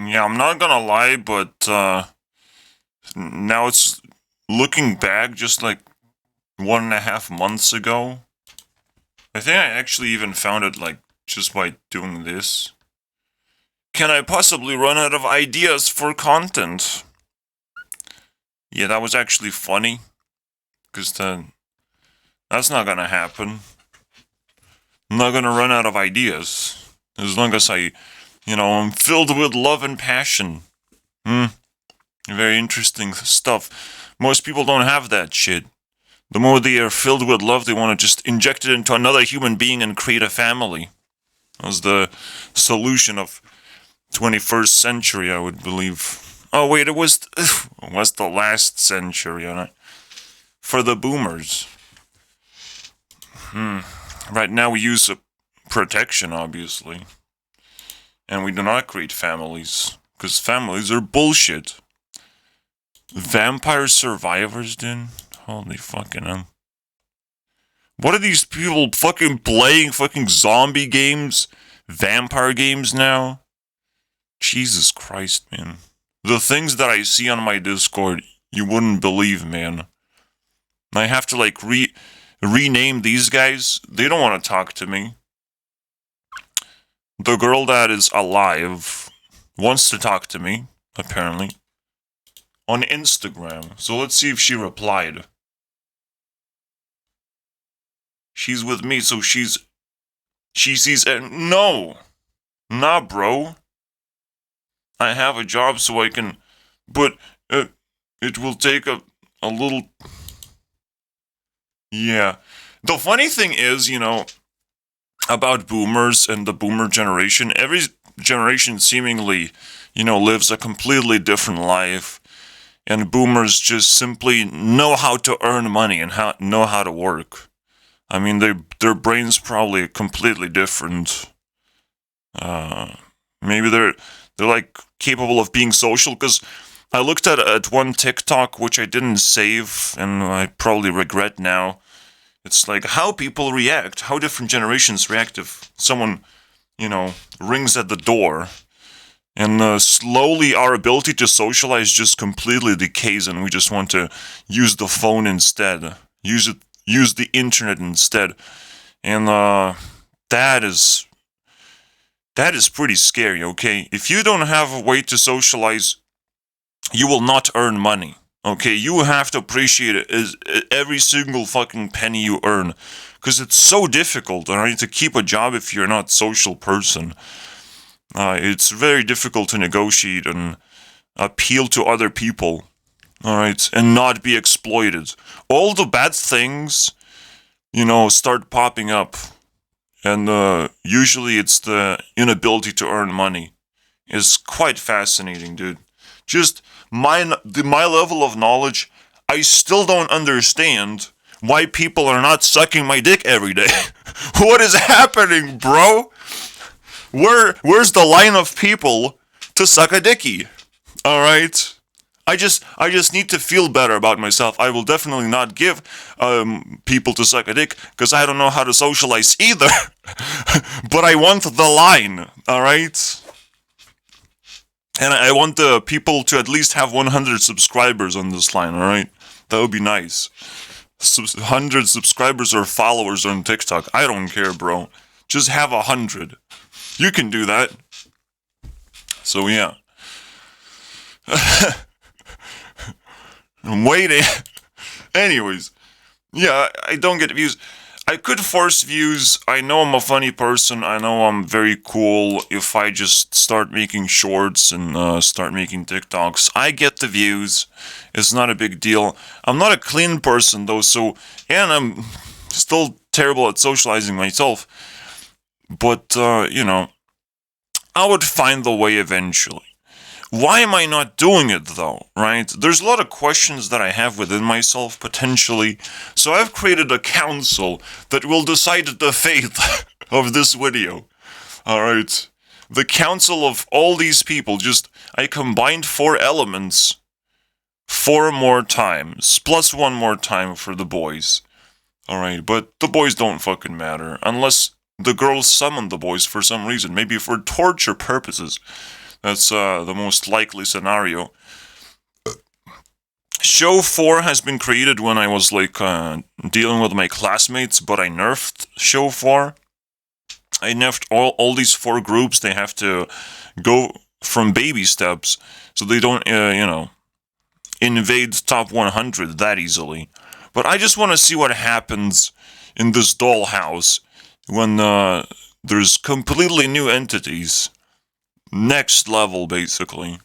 Yeah, I'm not gonna lie, but now it's looking back just like 1.5 months ago. I think I actually even found it like just by doing this. Can I possibly run out of ideas for content? Yeah, that was actually funny. Because that's not gonna happen. I'm not gonna run out of ideas. As long as I'm filled with love and passion. Very interesting stuff. Most people don't have that shit. The more they are filled with love, they want to just inject it into another human being and create a family. That's the solution of 21st century, I would believe. Oh wait, it was the last century, for the boomers. Right now we use protection, obviously, and we do not create families because families are bullshit. Vampire survivors, dude. Holy fucking hell. What are these people fucking playing fucking zombie games? Vampire games now? Jesus Christ, man. The things that I see on my Discord, you wouldn't believe, man. I have to like rename these guys. They don't want to talk to me. The girl that is alive wants to talk to me, apparently. On Instagram. So let's see if she replied. She's with me, so she sees no. Nah, bro. I have a job so I can, but it will take a little. Yeah. The funny thing is, about boomers and the boomer generation, every generation seemingly, lives a completely different life. And boomers just simply know how to earn money and know how to work. I mean, their brains probably completely different. Maybe they're like capable of being social. Because I looked at one TikTok which I didn't save, and I probably regret now. It's like how people react, how different generations react if someone, rings at the door. And slowly our ability to socialize just completely decays, and we just want to use the phone instead. Use the internet instead. And that is pretty scary, okay? If you don't have a way to socialize, you will not earn money. Okay, you have to appreciate it as every single fucking penny you earn. Because it's so difficult, alright, to keep a job if you're not a social person. It's very difficult to negotiate and appeal to other people, alright, and not be exploited. All the bad things, start popping up. And usually it's the inability to earn money. It's quite fascinating, dude. Just my level of knowledge, I still don't understand why people are not sucking my dick every day. What is happening, bro? Where's the line of people to suck a dicky? All right. I just need to feel better about myself. I will definitely not give people to suck a dick because I don't know how to socialize either. But I want the line, all right? And I want the people to at least have 100 subscribers on this line, all right? That would be nice. 100 subscribers or followers on TikTok. I don't care, bro. Just have 100. You can do that. So yeah. I'm waiting. Anyways, yeah, I don't get views. I could force views. I know I'm a funny person. I know I'm very cool if I just start making shorts and start making TikToks. I get the views. It's not a big deal. I'm not a clean person though, and I'm still terrible at socializing myself. But, I would find the way eventually. Why am I not doing it though, right? There's a lot of questions that I have within myself, potentially. So I've created a council that will decide the fate of this video. Alright. The council of all these people, I combined 4 elements 4 more times, plus 1 more time for the boys. Alright, but the boys don't fucking matter, unless the girls summon the boys for some reason, maybe for torture purposes. That's the most likely scenario. Show 4 has been created when I was like dealing with my classmates, but I nerfed Show 4. I nerfed all these 4 groups. They have to go from baby steps, so they don't, invade top 100 that easily. But I just want to see what happens in this dollhouse when there's completely new entities. Next level, basically.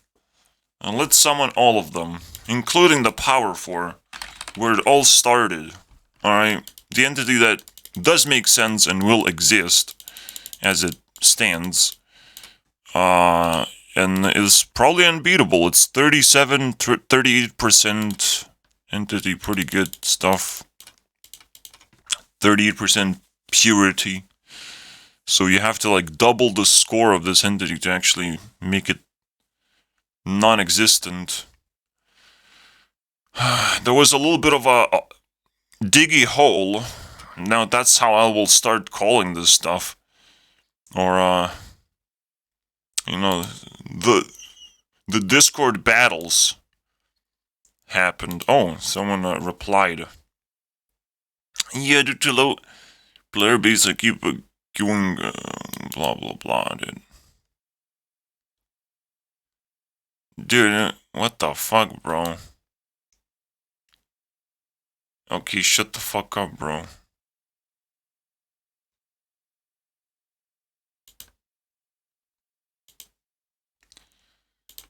And let's summon all of them, including the Power 4, where it all started. Alright? The entity that does make sense and will exist as it stands. And is probably unbeatable. It's 38% entity, pretty good stuff. 38% purity. So you have to like double the score of this entity to actually make it non-existent. There was a little bit of a diggy hole. Now that's how I will start calling this stuff. Or the Discord battles happened. Oh, someone replied. Yeah, due to low player base, I keep going blah blah blah, dude. Dude, what the fuck, bro? Okay, shut the fuck up, bro.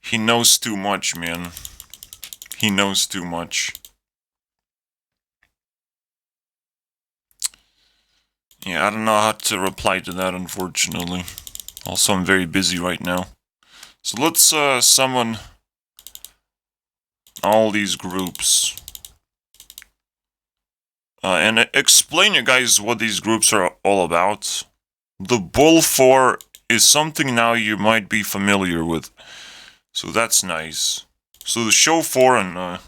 He knows too much, man. He knows too much. Yeah, I don't know how to reply to that, unfortunately. Also, I'm very busy right now. So let's summon all these groups. And explain you guys what these groups are all about. The Bull 4 is something now you might be familiar with. So that's nice. So the Show 4 and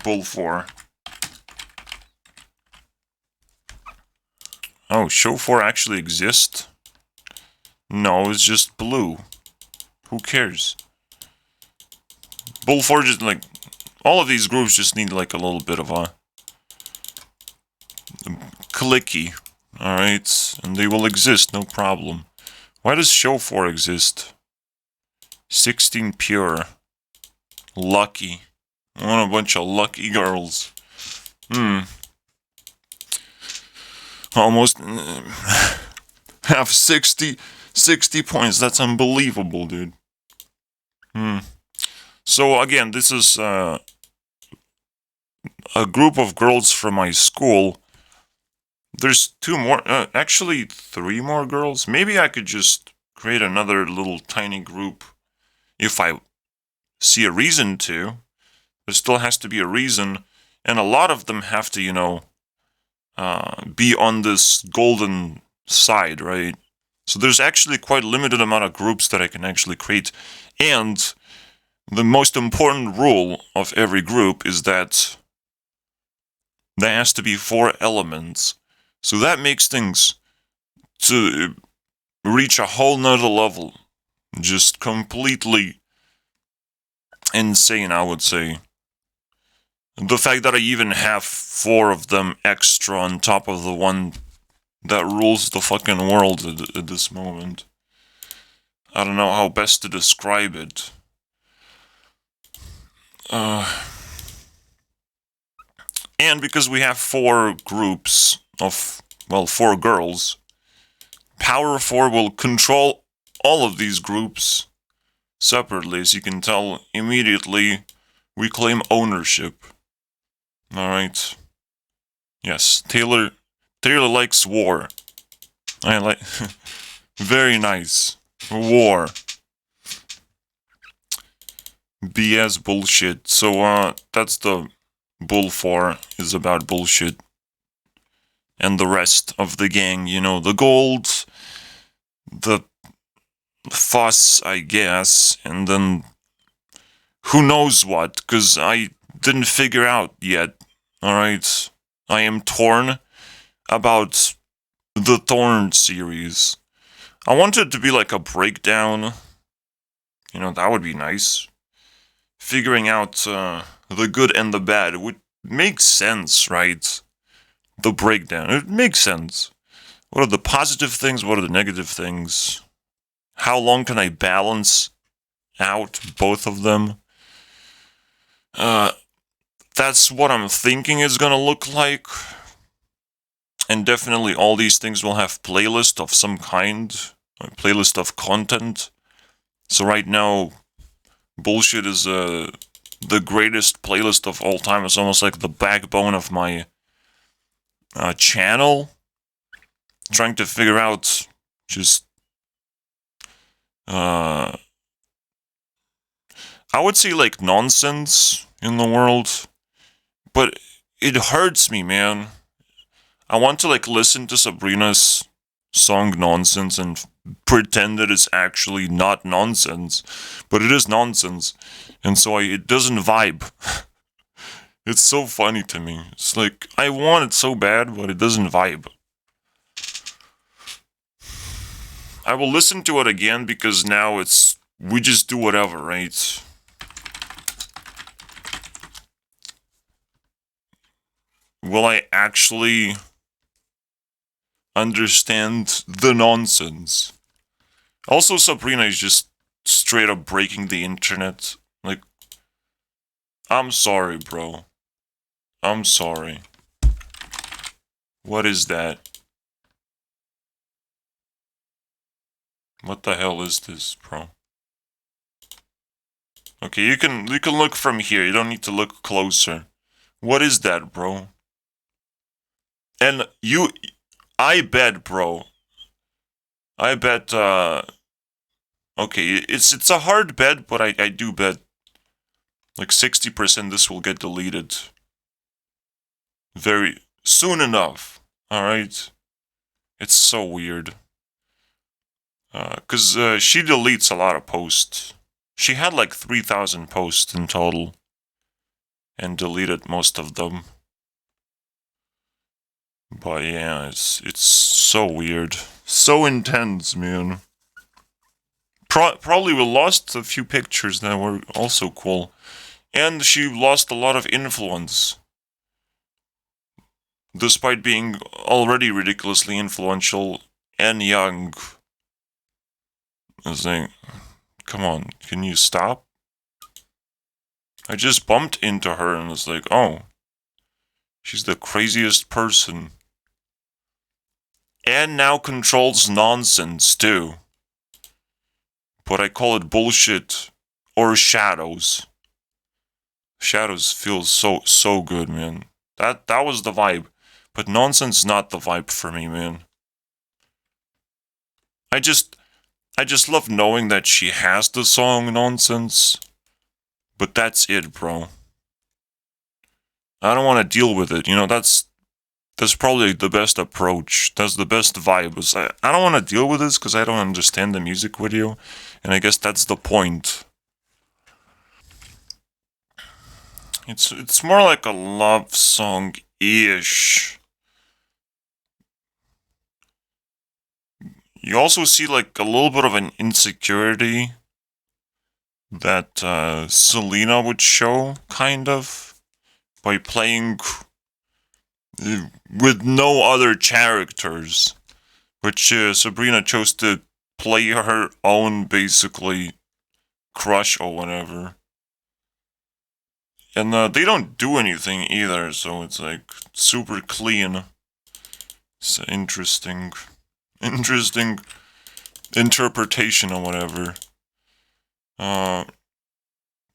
Bull 4. Oh, Show 4 actually exists? No, it's just blue. Who cares? Bull 4 just like... All of these groups just need like a little bit of a... clicky. Alright? And they will exist, no problem. Why does Show 4 exist? 16 pure. Lucky. I want a bunch of lucky girls. Almost have 60 points. That's unbelievable, dude. So again, this is a group of girls from my school. There's 2 more, actually 3 more girls. Maybe I could just create another little tiny group if I see a reason to. There still has to be a reason, and a lot of them have to, be on this golden side, right? So there's actually quite a limited amount of groups that I can actually create. And the most important rule of every group is that there has to be 4 elements. So that makes things to reach a whole nother level. Just completely insane, I would say. The fact that I even have 4 of them extra on top of the one that rules the fucking world at this moment. I don't know how best to describe it. And because we have 4 groups of, 4 girls, Power 4 will control all of these groups separately. As you can tell, immediately we claim ownership. Alright. Yes, Taylor likes war. I like... Very nice. War. BS bullshit. So, that's the Bull 4 is about bullshit. And the rest of the gang, the gold, the fuss, I guess, and then who knows what, because I didn't figure out yet. Alright? I am torn about the Thorn series. I want it to be like a breakdown, You know, that would be nice. Figuring out the good and the bad would make sense, right? The breakdown, it makes sense. What are the positive things? What are the negative things? How long can I balance out both of them? That's what I'm thinking is gonna look like. And definitely all these things will have playlist of some kind, a playlist of content. So right now, Bullshit is the greatest playlist of all time. It's almost like the backbone of my channel. Trying to figure out just I would say like nonsense in the world, but it hurts me, man. I want to like listen to Sabrina's song Nonsense and pretend that it's actually not nonsense, but it is nonsense, and so it doesn't vibe. It's so funny to me. It's like I want it so bad, but it doesn't vibe. I will listen to it again because now we just do whatever, right? Will I actually understand the nonsense? Also, Sabrina is just straight up breaking the internet. Like, I'm sorry, bro. I'm sorry. What is that? What the hell is this, bro? Okay, you can look from here. You don't need to look closer. What is that, bro? And I bet, bro. I bet, okay, it's a hard bet, but I do bet like 60% this will get deleted very soon enough, alright? It's so weird. Because she deletes a lot of posts. She had like 3,000 posts in total and deleted most of them. But yeah, it's so weird. So intense, man. Probably we lost a few pictures that were also cool. And she lost a lot of influence. Despite being already ridiculously influential and young. I was like, come on, can you stop? I just bumped into her and was like, oh, she's the craziest person. And now controls nonsense, too. But I call it bullshit or shadows. Shadows feels so good, man. That was the vibe. But nonsense not the vibe for me, man. I just love knowing that she has the song Nonsense. But that's it, bro. I don't want to deal with it. You know, that's probably the best approach. That's the best vibe. I don't want to deal with this because I don't understand the music video. And I guess that's the point. It's more like a love song-ish. You also see like a little bit of an insecurity that Selena would show, kind of, by playing with no other characters, which Sabrina chose to play her own, basically, crush or whatever. And they don't do anything either, so it's like super clean. It's interesting interpretation or whatever. Yeah,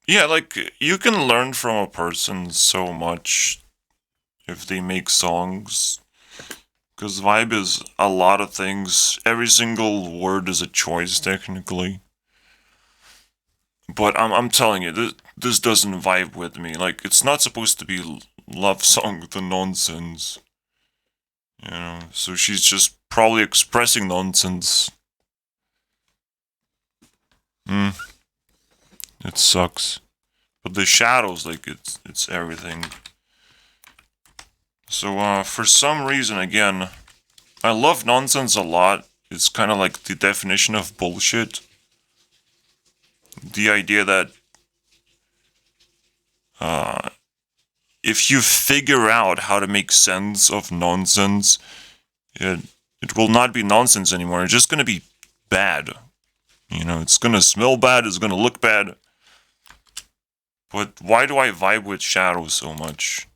like, you can learn from a person so much if they make songs. Because vibe is a lot of things. Every single word is a choice, technically. But I'm telling you, this doesn't vibe with me. Like, it's not supposed to be love song with the nonsense. You know, so she's just probably expressing nonsense. It sucks. But the shadows, like, it's everything. So, for some reason, again, I love nonsense a lot. It's kind of like the definition of bullshit. the idea that if you figure out how to make sense of nonsense, it will not be nonsense anymore. It's just going to be bad. You know, it's going to smell bad, it's going to look bad. But why do I vibe with Shadow so much?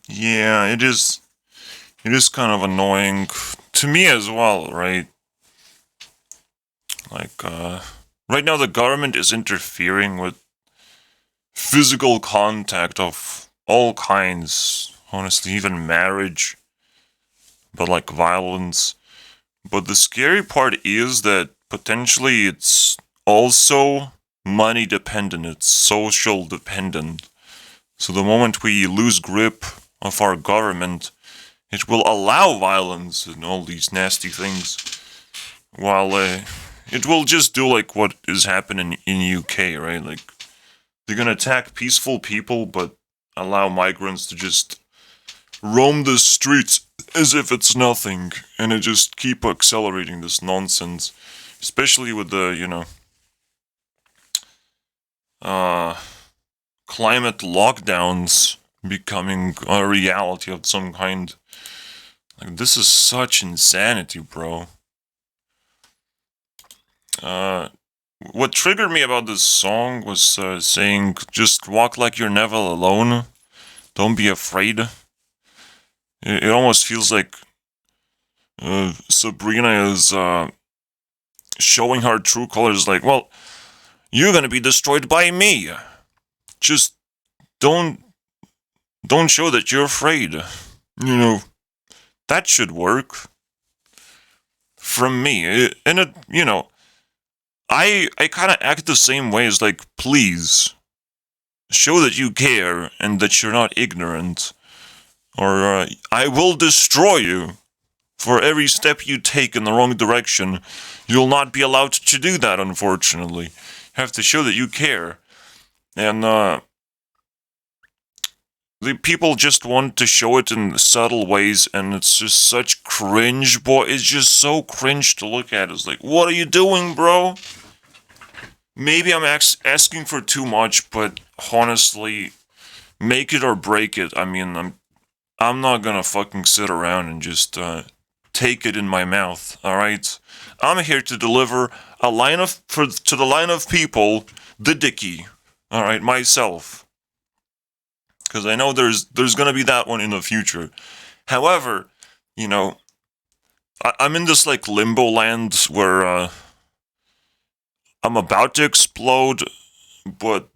Yeah, it is kind of annoying to me as well, right? Like, right now the government is interfering with physical contact of all kinds, honestly, even marriage, but like violence. But the scary part is that potentially it's also money dependent, it's social dependent. So the moment we lose grip of our government, it will allow violence and all these nasty things, while it will just do like what is happening in UK, right? Like, they're gonna attack peaceful people, but allow migrants to just roam the streets as if it's nothing, and it just keep accelerating this nonsense, especially with the, climate lockdowns becoming a reality of some kind. Like, this is such insanity, bro. What triggered me about this song was saying, just walk like you're never alone. Don't be afraid. It almost feels like Sabrina is showing her true colors. Like, well, you're gonna be destroyed by me. Just don't show that you're afraid. You know, that should work. From me, and it, I kind of act the same way as like, please show that you care and that you're not ignorant, or I will destroy you. For every step you take in the wrong direction, you'll not be allowed to do that, unfortunately. You have to show that you care. And the people just want to show it in subtle ways, and it's just such cringe, boy. It's just so cringe to look at. It's like, what are you doing, bro? Maybe I'm asking for too much, but honestly, make it or break it. I mean, I'm not gonna fucking sit around and just take it in my mouth. All right, I'm here to deliver a line to the line of people, the Dickie. All right, myself, because I know there's gonna be that one in the future. However, I'm in this like limbo land where I'm about to explode, but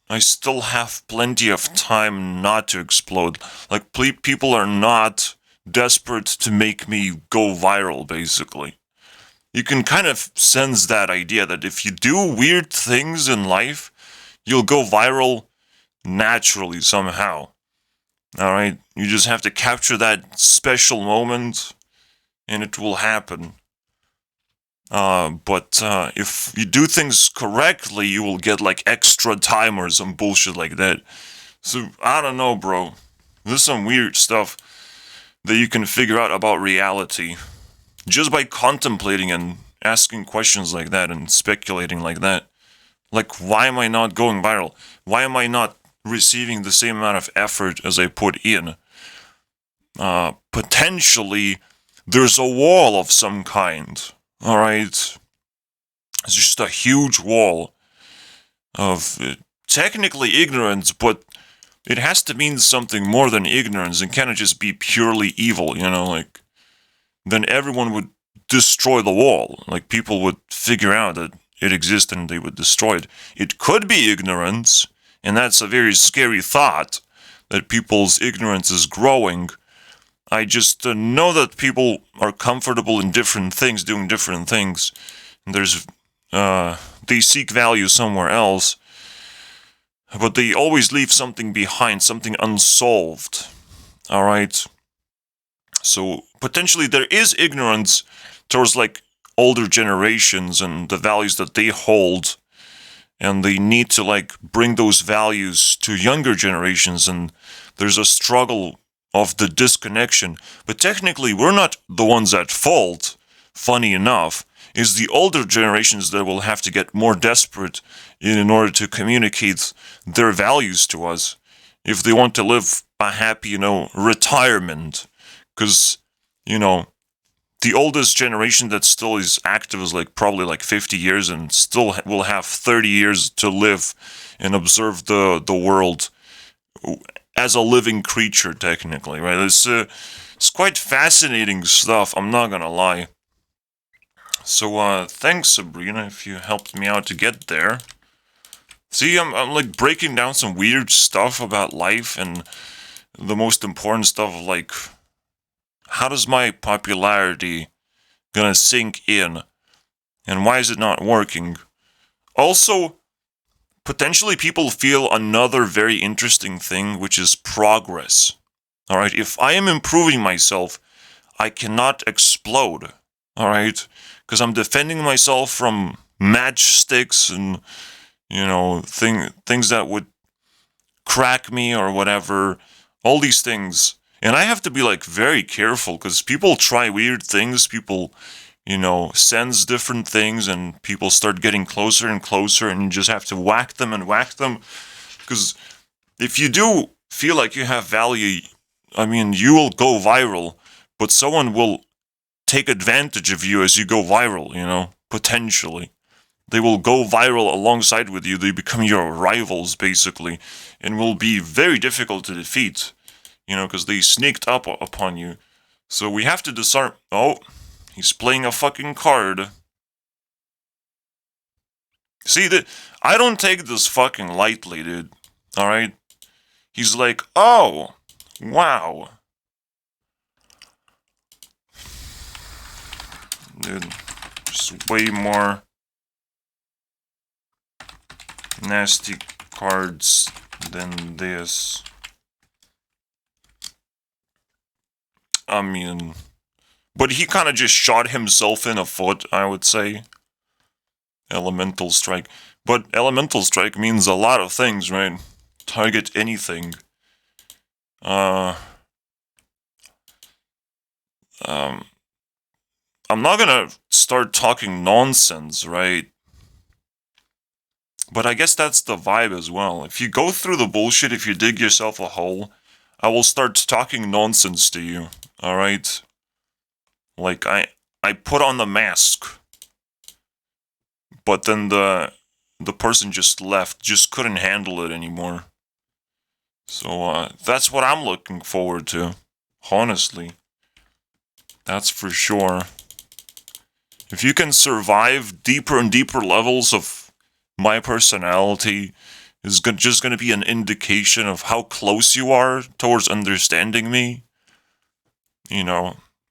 I still have plenty of time not to explode. Like, people are not desperate to make me go viral, basically. You can kind of sense that idea that if you do weird things in life, you'll go viral naturally somehow. Alright? You just have to capture that special moment, and it will happen. But if you do things correctly, you will get like extra time or some bullshit like that. So, I don't know, bro. There's some weird stuff that you can figure out about reality just by contemplating and asking questions like that and speculating like that. Like, why am I not going viral? Why am I not receiving the same amount of effort as I put in? Potentially, there's a wall of some kind. Alright? It's just a huge wall of technically ignorance, but it has to mean something more than ignorance. It can't just be purely evil, like, then everyone would destroy the wall. Like, people would figure out that it existed and they would destroy it. It could be ignorance, and that's a very scary thought, that people's ignorance is growing. I just know that people are comfortable in different things, doing different things. And they seek value somewhere else, but they always leave something behind, something unsolved. Alright? So, potentially there is ignorance towards, like, older generations and the values that they hold, and they need to, like, bring those values to younger generations, and there's a struggle of the disconnection. But technically, we're not the ones at fault. funny enough, is the older generations that will have to get more desperate in order to communicate their values to us if they want to live a happy, retirement. Because, the oldest generation that still is active is probably 50 years and still will have 30 years to live and observe the world as a living creature, technically, right? It's quite fascinating stuff, I'm not gonna lie. So, thanks, Sabrina, if you helped me out to get there. See, I'm breaking down some weird stuff about life and the most important stuff, how does my popularity gonna sink in? And why is it not working? Also, potentially people feel another very interesting thing, which is progress. Alright, if I am improving myself, I cannot explode. Alright? Because I'm defending myself from matchsticks and, things that would crack me or whatever. All these things. And I have to be very careful because people try weird things, people, sense different things, and people start getting closer and closer, and you just have to whack them and whack them. Because if you do feel like you have value, you will go viral, but someone will take advantage of you as you go viral, potentially. They will go viral alongside with you, they become your rivals, basically, and will be very difficult to defeat. Because they sneaked up upon you. So we have to disarm. Oh, he's playing a fucking card. See, I don't take this fucking lightly, dude. Alright? He's like, oh, wow. Dude, just way more nasty cards than this. But he kind of just shot himself in the foot, I would say. Elemental Strike. But Elemental Strike means a lot of things, right? Target anything. I'm not gonna start talking nonsense, right? But I guess that's the vibe as well. If you go through the bullshit, if you dig yourself a hole, I will start talking nonsense to you. Alright? I put on the mask. But then the person just left, just couldn't handle it anymore. So, that's what I'm looking forward to. Honestly. That's for sure. If you can survive deeper and deeper levels of my personality, is just going to be an indication of how close you are towards understanding me.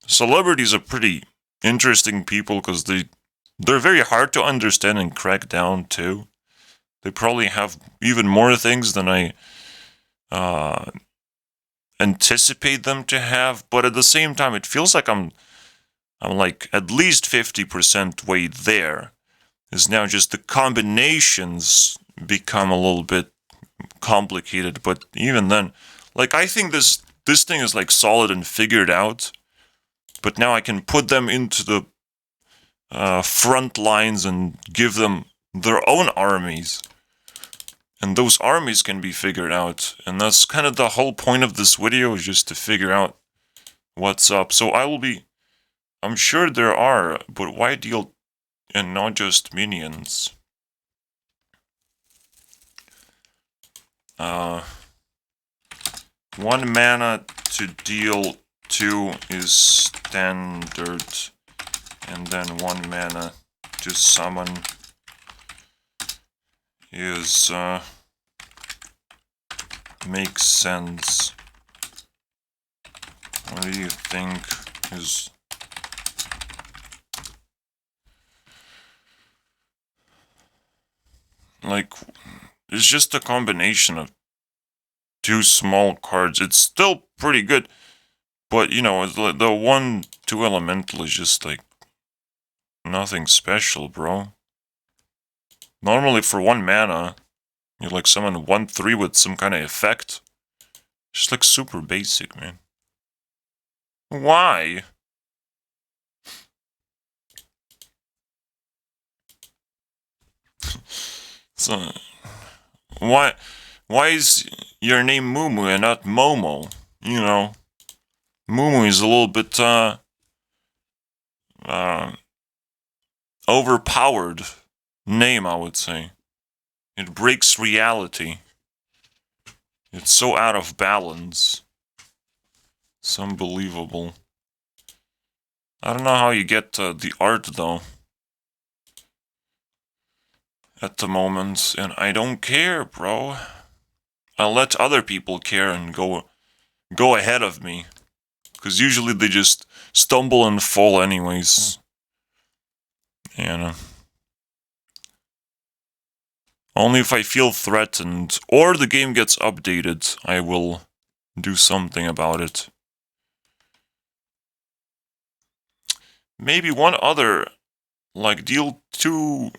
Celebrities are pretty interesting people because they're very hard to understand and crack down too. They probably have even more things than I anticipate them to have, but at the same time, it feels like I'm at least 50% way there. Is now just the combinations become a little bit complicated, but even then, I think this thing is solid and figured out, but now I can put them into the front lines and give them their own armies, and those armies can be figured out, and that's kind of the whole point of this video, is just to figure out what's up. So I'm sure there are, but why deal and not just minions? 1 mana to deal 2 is standard, and then 1 mana to summon is, makes sense. What do you think is... it's just a combination of 2 small cards. It's still pretty good, but, the 1/2 elemental is just, nothing special, bro. Normally, for 1 mana, you, summon 1/3 with some kind of effect. Just, super basic, man. Why? So, why is your name Mumu and not Momo? You know, Mumu is a little bit overpowered name, I would say. It breaks reality. It's so out of balance. It's unbelievable. I don't know how you get the art though. At the moment, and I don't care, bro. I'll let other people care and go ahead of me. Because usually they just stumble and fall anyways. And only if I feel threatened or the game gets updated, I will do something about it. Maybe one other, like deal two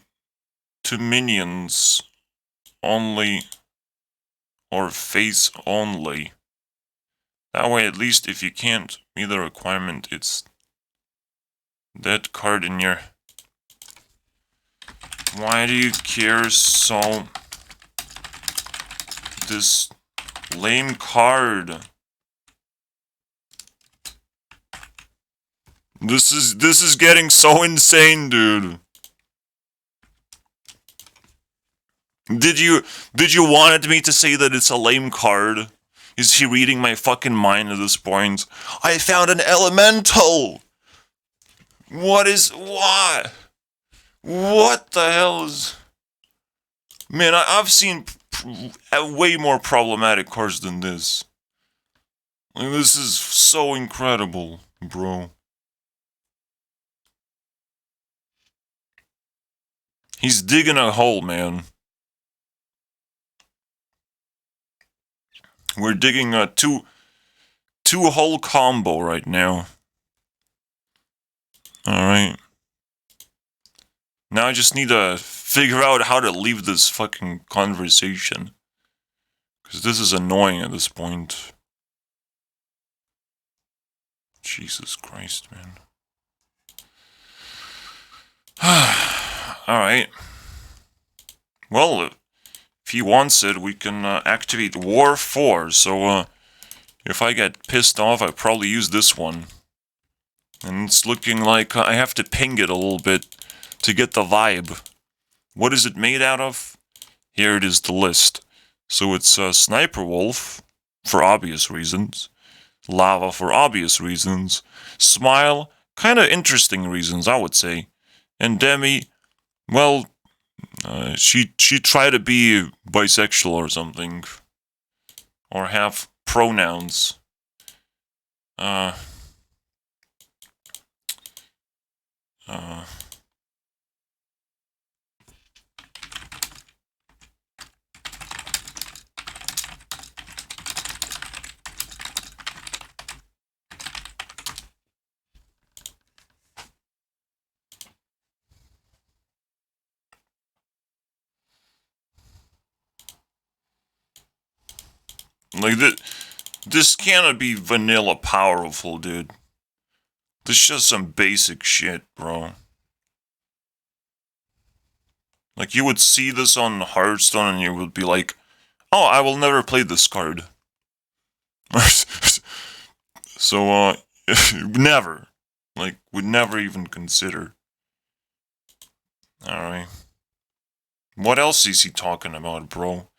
to minions only or face only. That way, at least if you can't meet the requirement, it's that card in your... Why do you care so... This lame card. This is getting so insane, dude. Did you wanted me to say that it's a lame card? Is he reading my fucking mind at this point? I found an elemental! What? What the hell is... Man, I've seen way more problematic cards than this. Like, this is so incredible, bro. He's digging a hole, man. We're digging a two-hole combo right now. Alright. Now I just need to figure out how to leave this fucking conversation. Because this is annoying at this point. Jesus Christ, man. Alright. Well, if he wants it, we can activate War 4. So, if I get pissed off, I probably use this one. And it's looking like I have to ping it a little bit to get the vibe. What is it made out of? Here it is, the list. So it's Sniper Wolf, for obvious reasons. Lava, for obvious reasons. Smile, kind of interesting reasons, I would say. And Demi, well, she tried to be bisexual or something. Or have pronouns. Like, this cannot be vanilla powerful, dude. This is just some basic shit, bro. Like, you would see this on Hearthstone and you would be like, oh, I will never play this card. So, never. Like, would never even consider. Alright. What else is he talking about, bro?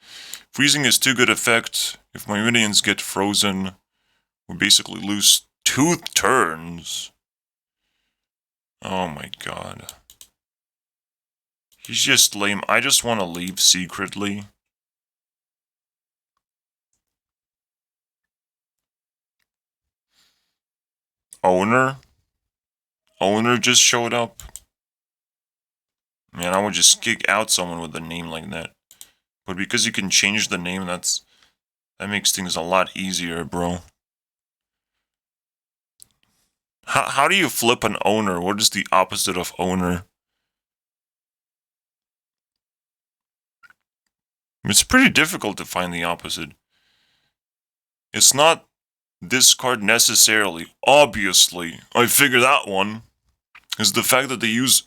Freezing is too good effect. If my minions get frozen, we basically lose 2 turns. Oh my god. He's just lame. I just want to leave secretly. Owner? Owner just showed up. Man, I would just kick out someone with a name like that. But because you can change the name, that makes things a lot easier, bro. How do you flip an owner? What is the opposite of owner? It's pretty difficult to find the opposite. It's not discard necessarily. Obviously, I figured that one. Is the fact that they use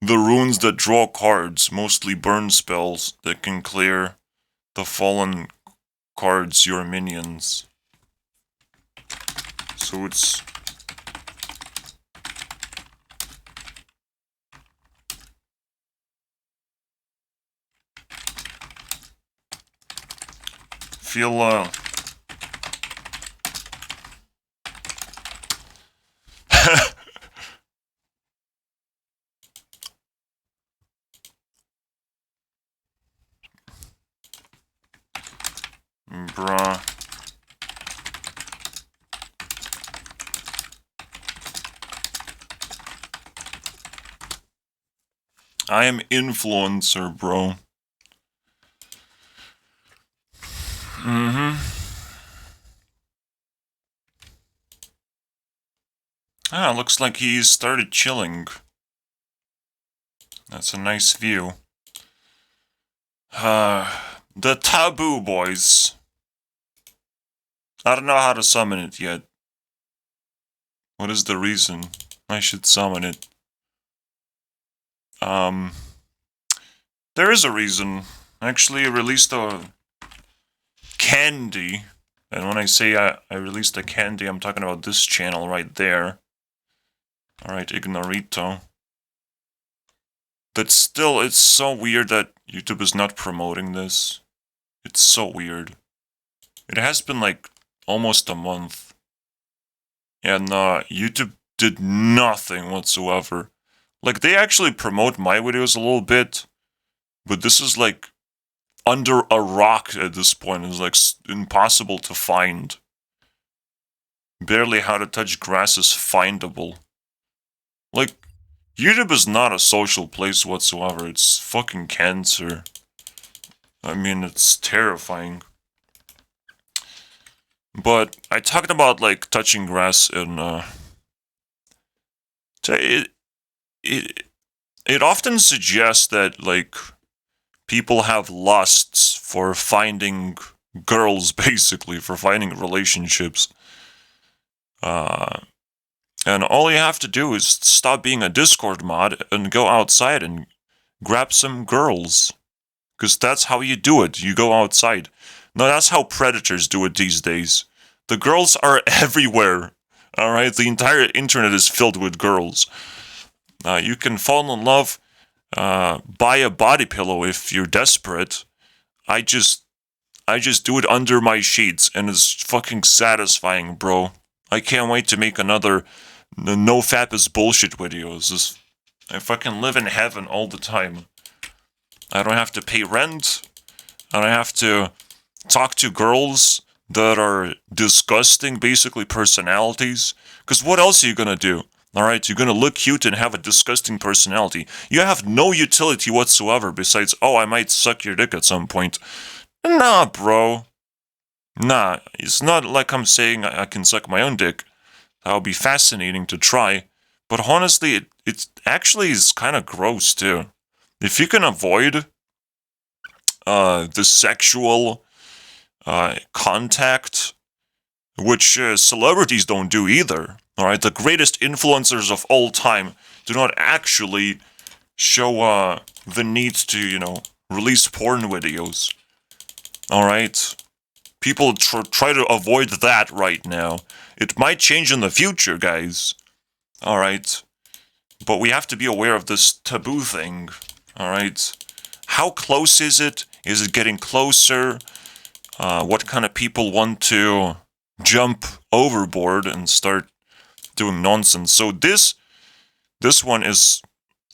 the runes that draw cards, mostly burn spells that can clear the fallen cards, your minions. So it's... feel, bruh. I am influencer, bro. Ah, looks like he started chilling. That's a nice view. The taboo boys. I don't know how to summon it yet. What is the reason I should summon it? There is a reason. Actually, I released a candy. And when I say I released a candy, I'm talking about this channel right there. Alright, Ignorito. But still, it's so weird that YouTube is not promoting this. It's so weird. It has been like almost a month. And YouTube did nothing whatsoever. Like, they actually promote my videos a little bit, but this is like under a rock at this point. It's like impossible to find. Barely How to Touch Grass is findable. Like, YouTube is not a social place whatsoever. It's fucking cancer. I mean, it's terrifying. But I talked about, like, touching grass and, it often suggests that, like, people have lusts for finding girls, basically, for finding relationships. And all you have to do is stop being a Discord mod and go outside and grab some girls. Because that's how you do it. You go outside. No, that's how predators do it these days. The girls are everywhere. Alright? The entire internet is filled with girls. You can fall in love, buy a body pillow if you're desperate. I just do it under my sheets, and it's fucking satisfying, bro. I can't wait to make another no fap is bullshit videos. I fucking live in heaven all the time. I don't have to pay rent. I don't have to talk to girls that are disgusting, basically personalities. Because what else are you gonna do? Alright, you're gonna look cute and have a disgusting personality. You have no utility whatsoever besides, oh, I might suck your dick at some point. Nah, bro. Nah, it's not like I'm saying I can suck my own dick. That would be fascinating to try. But honestly, it actually is kind of gross, too. If you can avoid the sexual contact, which celebrities don't do either, alright? The greatest influencers of all time do not actually show the need to, you know, release porn videos. Alright? People try to avoid that right now. It might change in the future, guys. Alright? But we have to be aware of this taboo thing. Alright? How close is it? Is it getting closer? What kind of people want to jump overboard and start doing nonsense? So this one is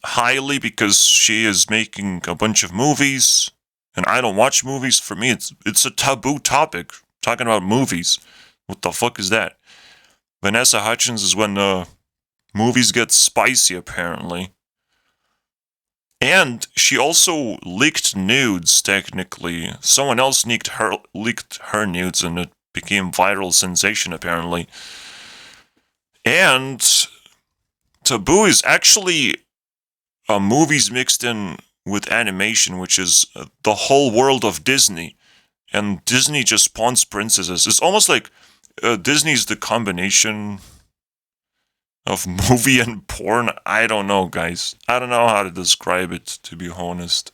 highly because she is making a bunch of movies, and I don't watch movies. For me, it's a taboo topic, talking about movies. What the fuck is that? Vanessa Hudgens is when movies get spicy, apparently. And she also leaked nudes, technically. Someone else leaked her nudes, and it became viral sensation, apparently. And taboo is actually movies mixed in with animation, which is the whole world of Disney. And Disney just spawns princesses. It's almost like Disney's the combination of movie and porn. I don't know, guys. I don't know how to describe it, to be honest.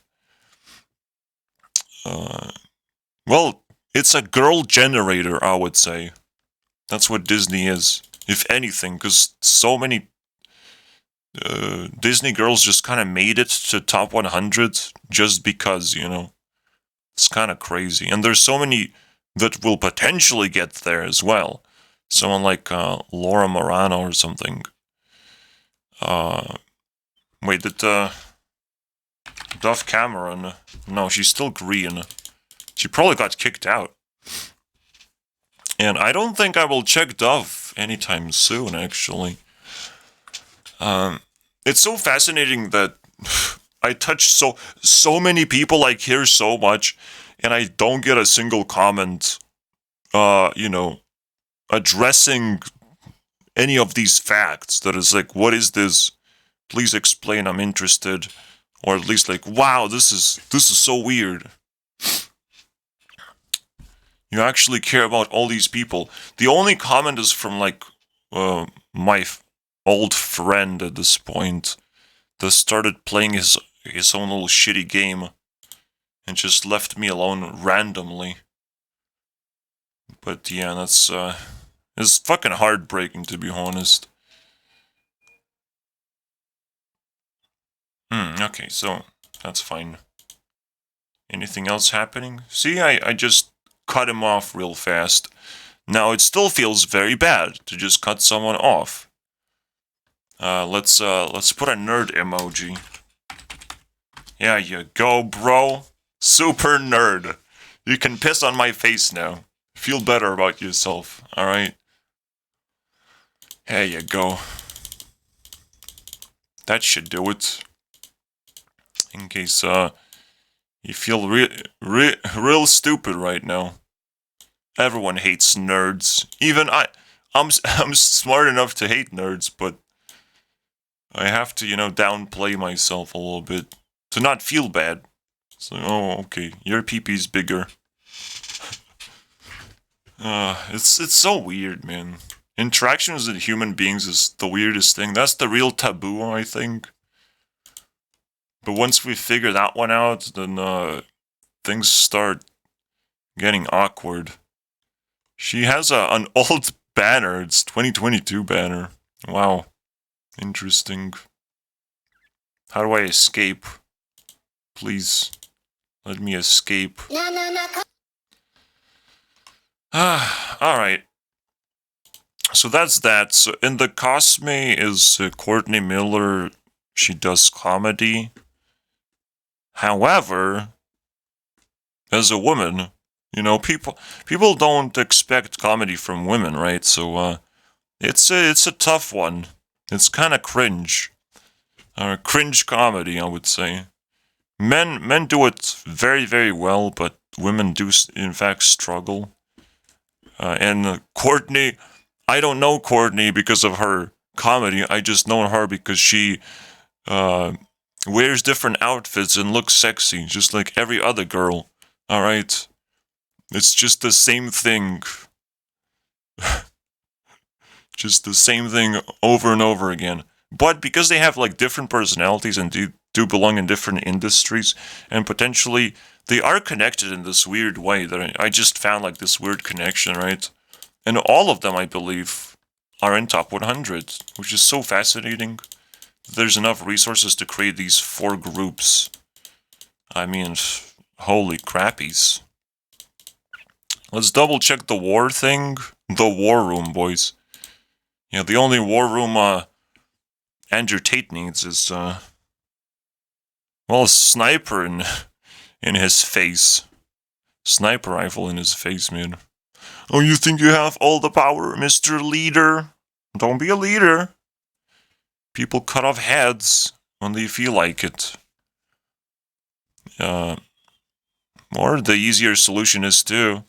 Well, it's a girl generator, I would say. That's what Disney is, if anything, because so many Disney girls just kind of made it to top 100 just because, you know. It's kind of crazy. And there's so many that will potentially get there as well. Someone like Laura Morano or something. Wait, did Dove Cameron? No, she's still green. She probably got kicked out. And I don't think I will check Dove anytime soon, actually. It's so fascinating that I touch so many people, I care so much, and I don't get a single comment, you know, addressing any of these facts. That is like, what is this? Please explain, I'm interested. Or at least like, wow, this is so weird. You actually care about all these people. The only comment is from like my old friend at this point that started playing his own little shitty game and just left me alone randomly. But yeah, that's it's fucking heartbreaking, to be honest. Okay, so that's fine. Anything else happening? See, I just cut him off real fast. Now it still feels very bad to just cut someone off. Let's put a nerd emoji. Yeah, you go, bro. Super nerd. You can piss on my face now. Feel better about yourself, alright? There you go. That should do it. In case, you feel real stupid right now. Everyone hates nerds. Even I'm smart enough to hate nerds, but I have to, you know, downplay myself a little bit to not feel bad. So, oh, okay, your pee-pee's bigger. It's so weird, man. Interactions with human beings is the weirdest thing. That's the real taboo, I think. But once we figure that one out, then things start getting awkward. She has an old banner. It's 2022 banner. Wow. Interesting. How do I escape? Please, let me escape. Alright. So that's that. So in the Cosme is Courtney Miller. She does comedy. However, as a woman, you know, people don't expect comedy from women, right? So it's a tough one. It's kind of cringe. Cringe comedy, I would say. Men do it very, very well, but women do in fact struggle. And Courtney, I don't know Courtney because of her comedy. I just know her because she wears different outfits and looks sexy, just like every other girl. Alright? It's just the same thing. Just the same thing over and over again. But because they have like different personalities and do belong in different industries, and potentially they are connected in this weird way that I just found like this weird connection, right? And all of them, I believe, are in top 100, which is so fascinating. There's enough resources to create these 4 groups. I mean, holy crappies. Let's double check the war thing. The war room, boys. Yeah, the only war room Andrew Tate needs is well, a sniper in his face. Sniper rifle in his face, man. Oh, you think you have all the power, Mr. Leader? Don't be a leader. People cut off heads when they feel like it. Or the easier solution is to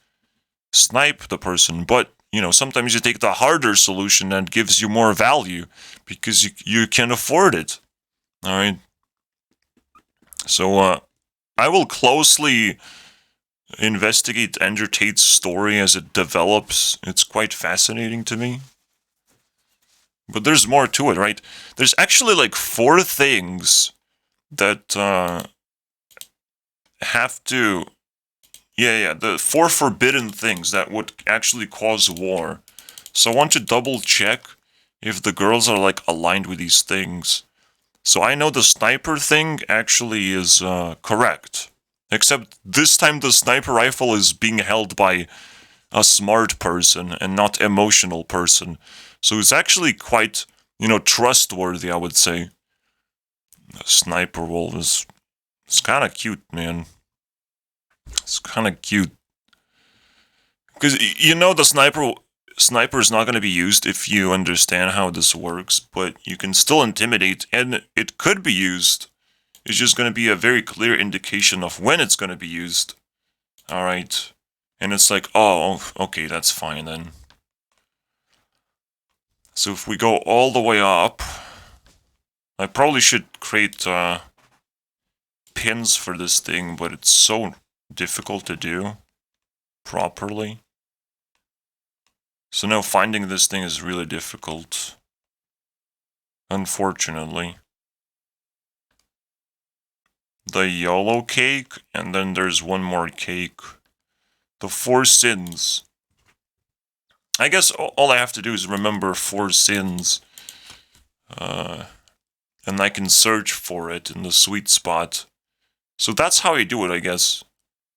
snipe the person, but you know, sometimes you take the harder solution that gives you more value because you can afford it. All right. So I will closely investigate Andrew Tate's story as it develops. It's quite fascinating to me. But there's more to it, right? There's actually like 4 things that have to... Yeah, the 4 forbidden things that would actually cause war. So I want to double check if the girls are like aligned with these things. So I know the sniper thing actually is correct. Except this time the sniper rifle is being held by a smart person and not emotional person. So it's actually quite, trustworthy, I would say. The sniper wolf is... It's kind of cute, man. It's kind of cute. Because, the sniper is not going to be used if you understand how this works, but you can still intimidate, and it could be used. It's just going to be a very clear indication of when it's going to be used. Alright. And it's like, oh, okay, that's fine then. So if we go all the way up, I probably should create pins for this thing, but it's so difficult to do properly. So now finding this thing is really difficult. Unfortunately. The yellow cake, and then there's one more cake. The 4 sins. I guess all I have to do is remember 4 sins. And I can search for it in the sweet spot. So that's how you do it, I guess.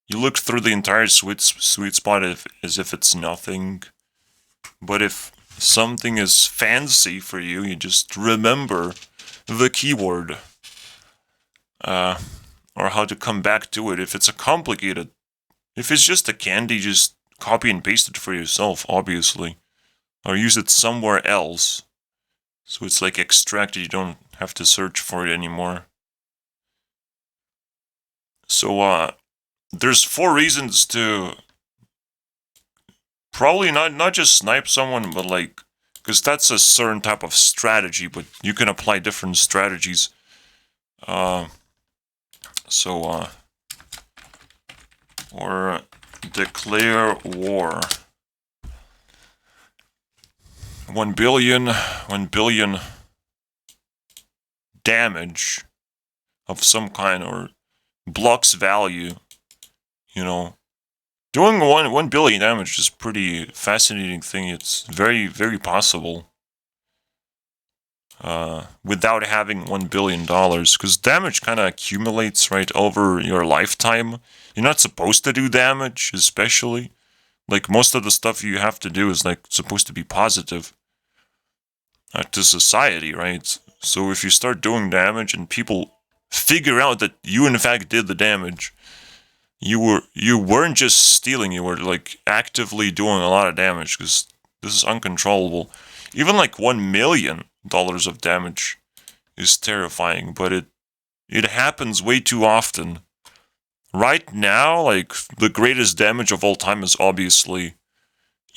You look through the entire sweet spot as if it's nothing. But if something is fancy for you, you just remember the keyword. Or how to come back to it. If it's complicated, if it's just a candy, just copy and paste it for yourself, obviously. Or use it somewhere else. So it's like extracted, you don't have to search for it anymore. So, there's 4 reasons to probably not just snipe someone, but like, because that's a certain type of strategy, but you can apply different strategies. Or declare war. 1 billion damage of some kind, or blocks value, Doing 1 billion damage is pretty fascinating thing. It's very, very possible. Without having $1 billion, because damage kind of accumulates right over your lifetime. You're not supposed to do damage, especially. Like, most of the stuff you have to do is, like, supposed to be positive to society, right? So if you start doing damage and people figure out that you, in fact, did the damage, you weren't just stealing, you were, like, actively doing a lot of damage, because this is uncontrollable. Even, like, $1 million of damage is terrifying, but it happens way too often. Right now, like, the greatest damage of all time is obviously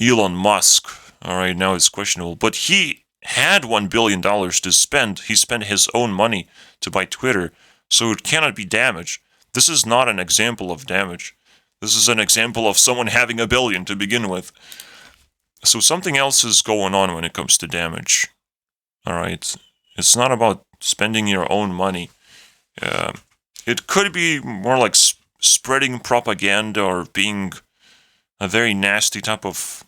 Elon Musk. Alright, now it's questionable. But he had $1 billion to spend. He spent his own money to buy Twitter, so it cannot be damage. This is not an example of damage. This is an example of someone having $1 billion to begin with. So something else is going on when it comes to damage. Alright, it's not about spending your own money. It could be more like spreading propaganda or being a very nasty type of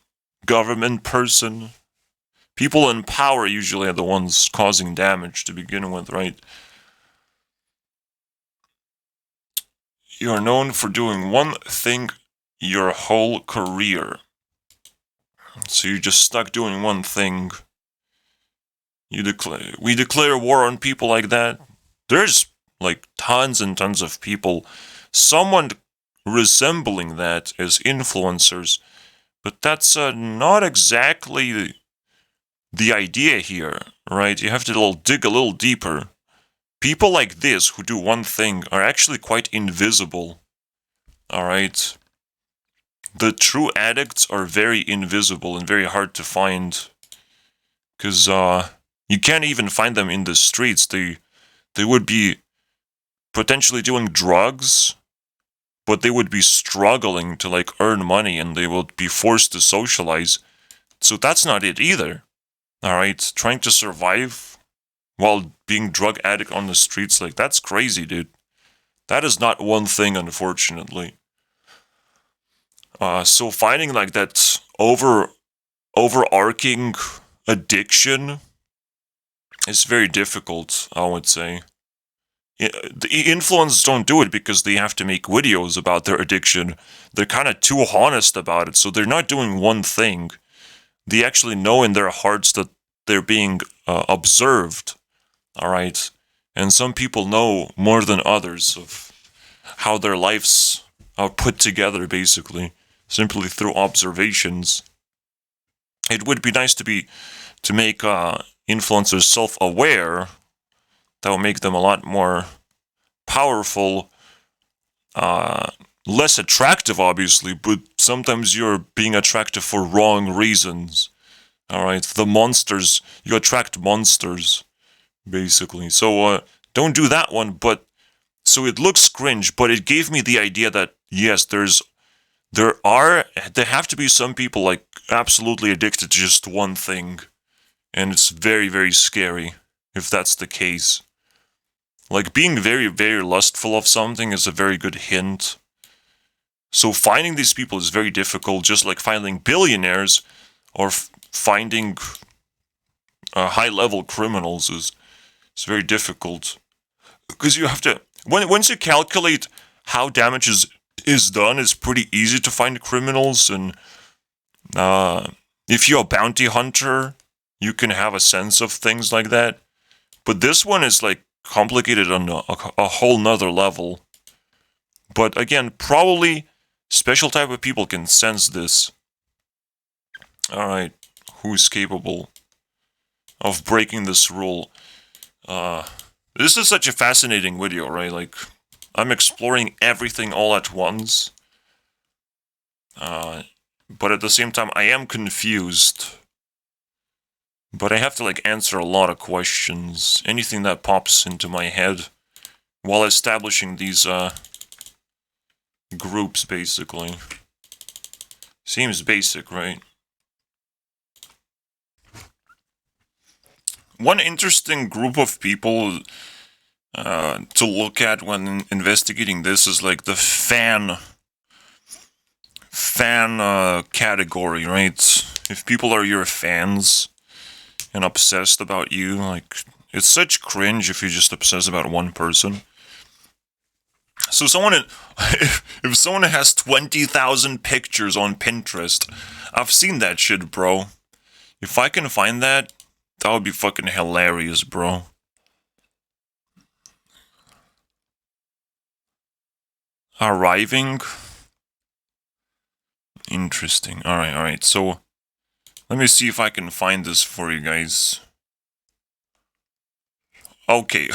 government person. People in power usually are the ones causing damage to begin with, right? You are known for doing one thing your whole career. So you're just stuck doing one thing. We declare war on people like that. There's like tons and tons of people, someone resembling that as influencers, but that's not exactly the idea here, right? You have to dig a little deeper. People like this who do one thing are actually quite invisible, alright? The true addicts are very invisible and very hard to find, because you can't even find them in the streets. They would be potentially doing drugs, but they would be struggling to like earn money, and they would be forced to socialize. So that's not it either. Alright, trying to survive while being drug addict on the streets, like, that's crazy, dude. That is not one thing, unfortunately. So finding, like, that overarching addiction is very difficult, I would say. The influencers don't do it because they have to make videos about their addiction. They're kind of too honest about it, so they're not doing one thing. They actually know in their hearts that they're being observed, all right? And some people know more than others of how their lives are put together, basically, simply through observations. It would be nice to make influencers self-aware. That will make them a lot more powerful, less attractive, obviously, but sometimes you're being attractive for wrong reasons. All right, the monsters, you attract monsters, basically. So don't do that one. But so it looks cringe, but it gave me the idea that yes, there have to be some people like absolutely addicted to just one thing, and it's very, very scary if that's the case. Like, being very, very lustful of something is a very good hint. So finding these people is very difficult, just like finding billionaires or finding high-level criminals is very difficult. Because you have to... Once you calculate how damage is done, it's pretty easy to find criminals, and if you're a bounty hunter, you can have a sense of things like that. But this one is, like, complicated on a whole nother level. But again, probably special type of people can sense this. Alright, who's capable of breaking this rule? This is such a fascinating video, right? Like, I'm exploring everything all at once. But at the same time, I am confused. But I have to, like, answer a lot of questions. Anything that pops into my head while establishing these, groups, basically. Seems basic, right? One interesting group of people to look at when investigating this is, like, the fan category, right? If people are your fans and obsessed about you, like, it's such cringe if you just obsess about one person. So if someone has 20,000 pictures on Pinterest, I've seen that shit, bro. If I can find that, that would be fucking hilarious, bro. Arriving? Interesting. Alright. So, let me see if I can find this for you guys. Okay.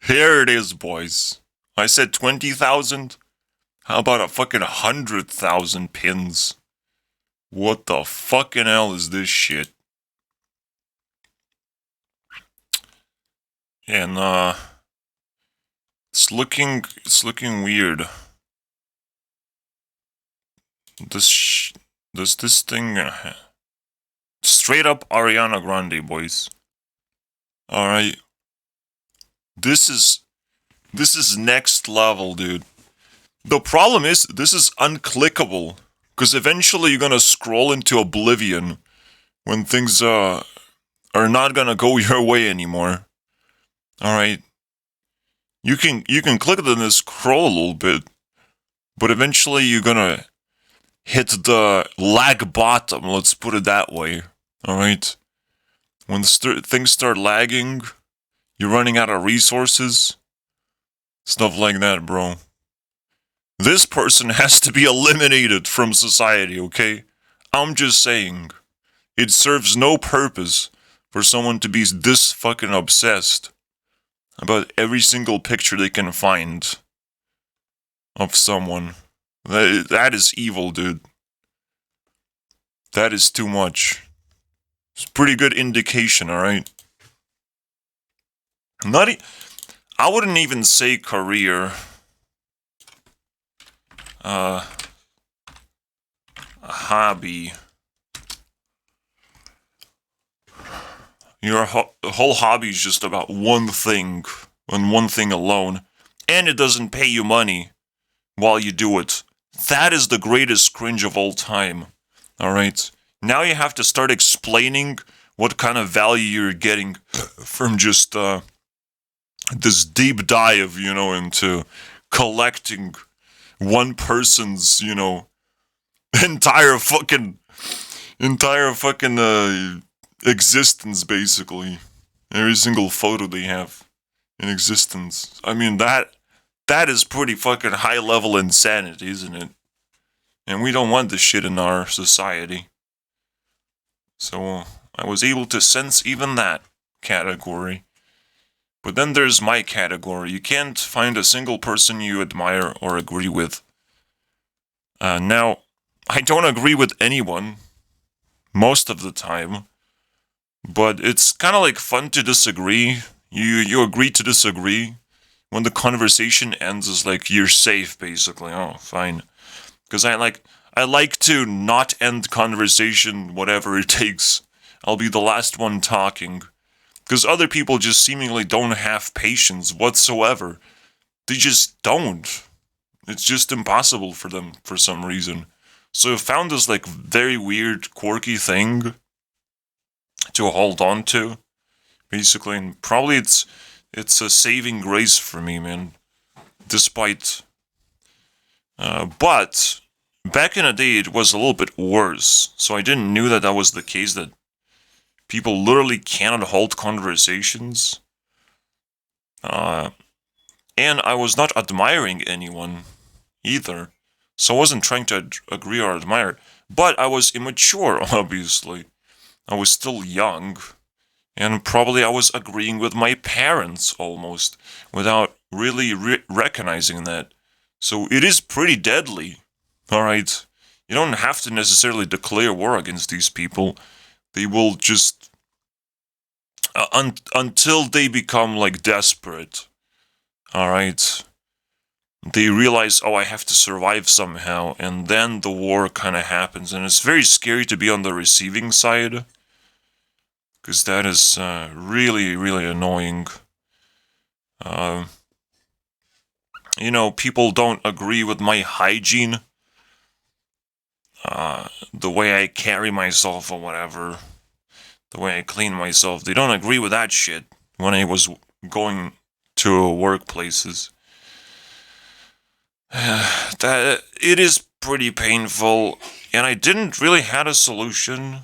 Here it is, boys. I said 20,000? How about a fucking 100,000 pins? What the fucking hell is this shit? And, it's looking weird. Does this thing... straight up Ariana Grande, boys. Alright. This is next level, dude. The problem is, this is unclickable. Because eventually you're gonna scroll into oblivion when things, are not gonna go your way anymore. Alright. You can click it and scroll a little bit. But eventually you're gonna hit the lag bottom, let's put it that way. Alright? When things start lagging, you're running out of resources. Stuff like that, bro. This person has to be eliminated from society, okay? I'm just saying. It serves no purpose for someone to be this fucking obsessed about every single picture they can find of someone. That is evil, dude. That is too much. It's a pretty good indication, alright? I wouldn't even say career. A hobby. Your whole hobby is just about one thing, and one thing alone, and it doesn't pay you money while you do it. That is the greatest cringe of all time. Alright? Now you have to start explaining what kind of value you're getting from just this deep dive, into collecting one person's, entire fucking existence, basically. Every single photo they have in existence. I mean, that is pretty fucking high level insanity, isn't it? And we don't want this shit in our society. So I was able to sense even that category. But then there's my category. You can't find a single person you admire or agree with. Now, I don't agree with anyone most of the time, but it's kind of like fun to disagree. You agree to disagree. When the conversation ends, it's like you're safe, basically. Oh, fine. Because I like to not end conversation, whatever it takes. I'll be the last one talking. Because other people just seemingly don't have patience whatsoever. They just don't. It's just impossible for them for some reason. So I found this very weird, quirky thing to hold on to, basically, and probably it's a saving grace for me, man. Despite, but back in the day, it was a little bit worse. So I didn't knew that was the case, that people literally cannot hold conversations. And I was not admiring anyone either. So I wasn't trying to agree or admire. But I was immature, obviously. I was still young. And probably I was agreeing with my parents almost, without really recognizing that. So it is pretty deadly. Alright? You don't have to necessarily declare war against these people. They will just until they become desperate. Alright? They realize, oh, I have to survive somehow, and then the war kind of happens, and it's very scary to be on the receiving side, because that is really, really annoying. People don't agree with my hygiene, the way I carry myself or whatever, the way I clean myself. They don't agree with that shit when I was going to workplaces. That it is pretty painful, and I didn't really had a solution.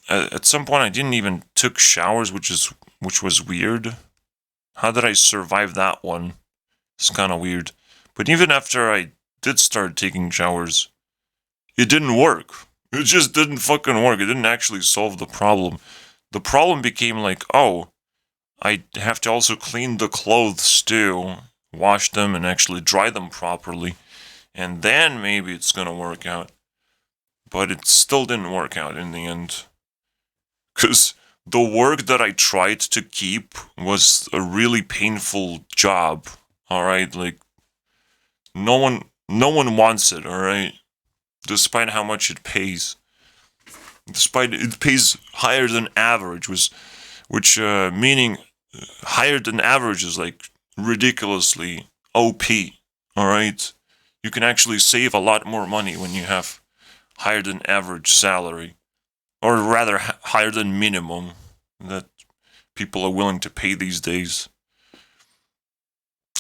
At some point, I didn't even took showers, which was weird. How did I survive that one? It's kind of weird. But even after I did start taking showers, it didn't work. It just didn't fucking work. It didn't actually solve the problem. The problem became oh, I have to also clean the clothes too, wash them and actually dry them properly, and then maybe it's gonna work out. But it still didn't work out in the end. Because the work that I tried to keep was a really painful job. Alright, no one wants it, alright? Despite how much it pays. Despite it pays higher than average, which meaning higher than average is ridiculously OP, alright? You can actually save a lot more money when you have higher than average salary. Or rather, higher than minimum that people are willing to pay these days.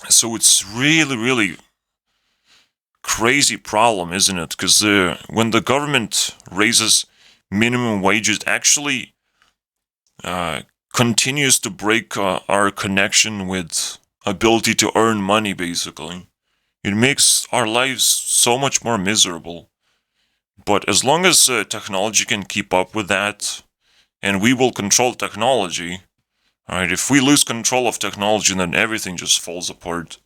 So it's really, really crazy problem, isn't it? Because when the government raises minimum wages, it actually continues to break our connection with ability to earn money, basically. It makes our lives so much more miserable. But as long as technology can keep up with that, and we will control technology, alright, if we lose control of technology, then everything just falls apart.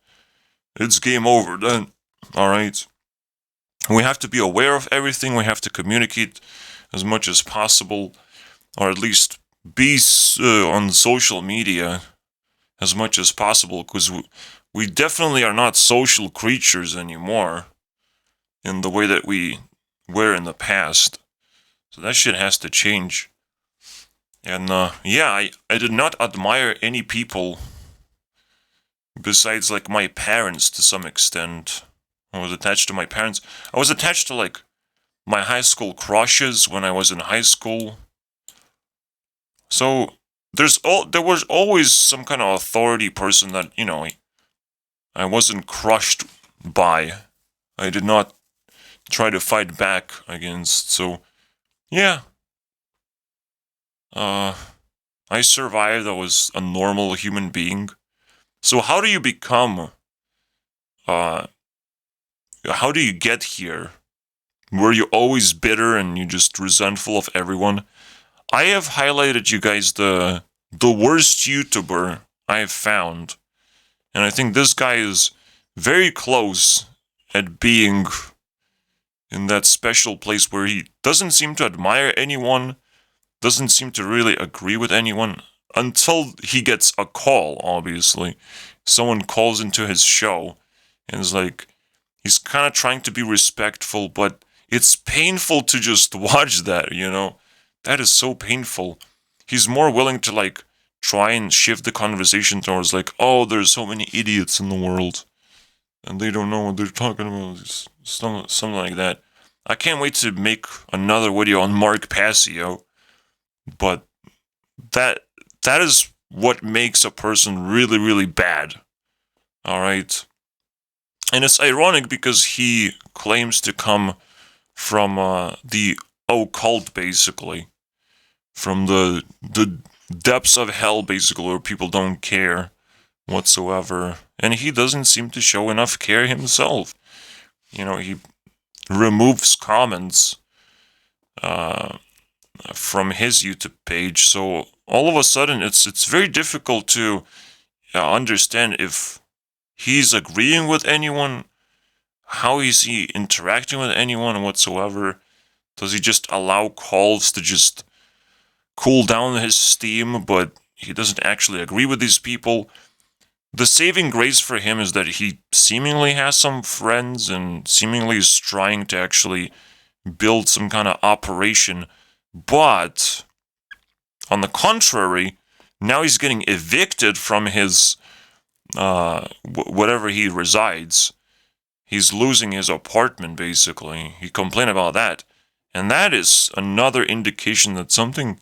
It's game over then, alright? We have to be aware of everything, we have to communicate as much as possible, or at least be on social media as much as possible, because we definitely are not social creatures anymore in the way that we were in the past. So that shit has to change. And yeah, I did not admire any people besides like my parents to some extent. I was attached to my parents. I was attached to like my high school crushes when I was in high school. So there was always some kind of authority person that, I wasn't crushed by. I did not try to fight back against. So yeah, uh I survived. I was a normal human being. So uh how do you get here? Were you always bitter and you just resentful of everyone? I have highlighted you guys the worst YouTuber I have found. And I think this guy is very close at being in that special place where he doesn't seem to admire anyone, doesn't seem to really agree with anyone until he gets a call, obviously. Someone calls into his show and is like, he's kind of trying to be respectful, but it's painful to just watch that. That is so painful. He's more willing to, like, try and shift the conversation towards, like, oh, there's so many idiots in the world and they don't know what they're talking about. Something like that. I can't wait to make another video on Mark Passio, but that that is what makes a person really, really bad. Alright? And it's ironic because he claims to come from the occult, basically. From the depths of hell, basically, where people don't care whatsoever. And he doesn't seem to show enough care himself. He removes comments from his YouTube page, so all of a sudden it's very difficult to understand if he's agreeing with anyone, how is he interacting with anyone whatsoever. Does he just allow calls to just cool down his steam, but he doesn't actually agree with these people? The saving grace for him is that he seemingly has some friends and seemingly is trying to actually build some kind of operation, but on the contrary, now he's getting evicted from his whatever he resides. He's losing his apartment, basically. He complained about that. And that is another indication that something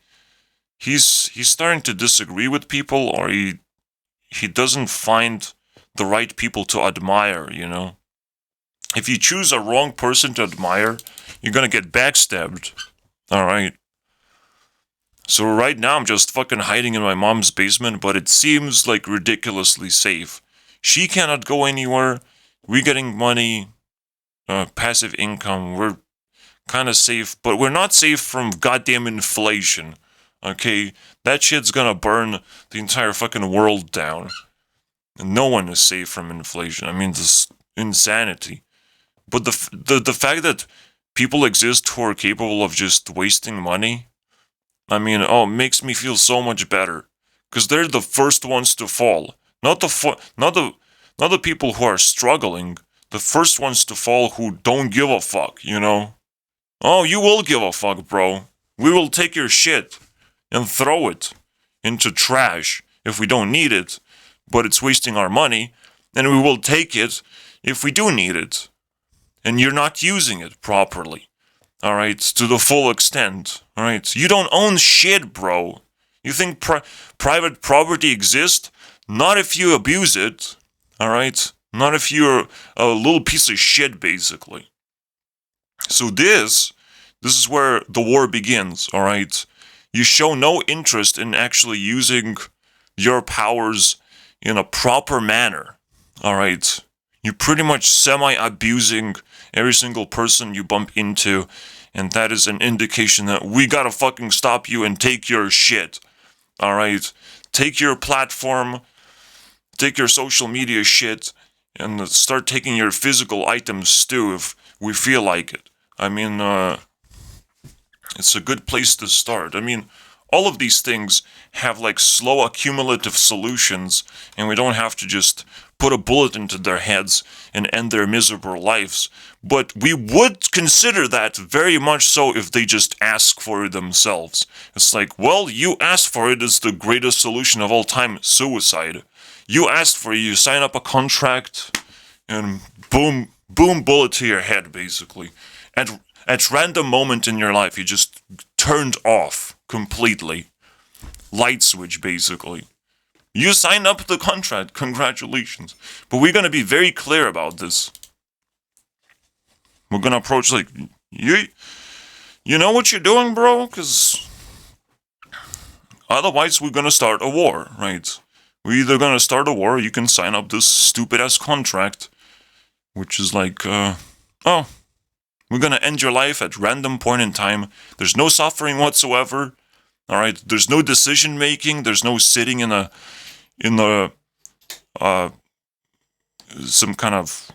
he's starting to disagree with people, or he doesn't find the right people to admire. If you choose a wrong person to admire, you're gonna get backstabbed. Alright. So right now I'm just fucking hiding in my mom's basement, but it seems like ridiculously safe. She cannot go anywhere. We're getting money, passive income. We're kind of safe, but we're not safe from goddamn inflation. Okay? That shit's gonna burn the entire fucking world down. And no one is safe from inflation. I mean, this insanity. But the fact that people exist who are capable of just wasting money, I mean, makes me feel so much better, because they're the first ones to fall. Not the people who are struggling. The first ones to fall who don't give a fuck. Oh, you will give a fuck, bro. We will take your shit and throw it into trash if we don't need it, but it's wasting our money, and we will take it if we do need it, and you're not using it properly. Alright, to the full extent. Alright, you don't own shit, bro. You think private property exists? Not if you abuse it. Alright? Not if you're a little piece of shit, basically. So this is where the war begins, alright? You show no interest in actually using your powers in a proper manner, alright? You're pretty much semi-abusing every single person you bump into, and that is an indication that we gotta fucking stop you and take your shit. Alright? Take your platform, take your social media shit, and start taking your physical items too if we feel like it. I mean, it's a good place to start. I mean, all of these things have like slow accumulative solutions, and we don't have to just put a bullet into their heads and end their miserable lives. But we would consider that very much so if they just ask for it themselves. It's like, well, you asked for it, it's the greatest solution of all time, suicide. You asked for it, you sign up a contract, and boom, boom, bullet to your head, basically. At random moment in your life, you just turned off completely. Light switch, basically. You signed up the contract, congratulations. But we're gonna be very clear about this. We're gonna approach like, you know what you're doing, bro? Because otherwise we're gonna start a war, right? We're either gonna start a war, or you can sign up this stupid-ass contract, which is like, oh, we're gonna end your life at random point in time. There's no suffering whatsoever. Alright, there's no decision making, there's no sitting in some kind of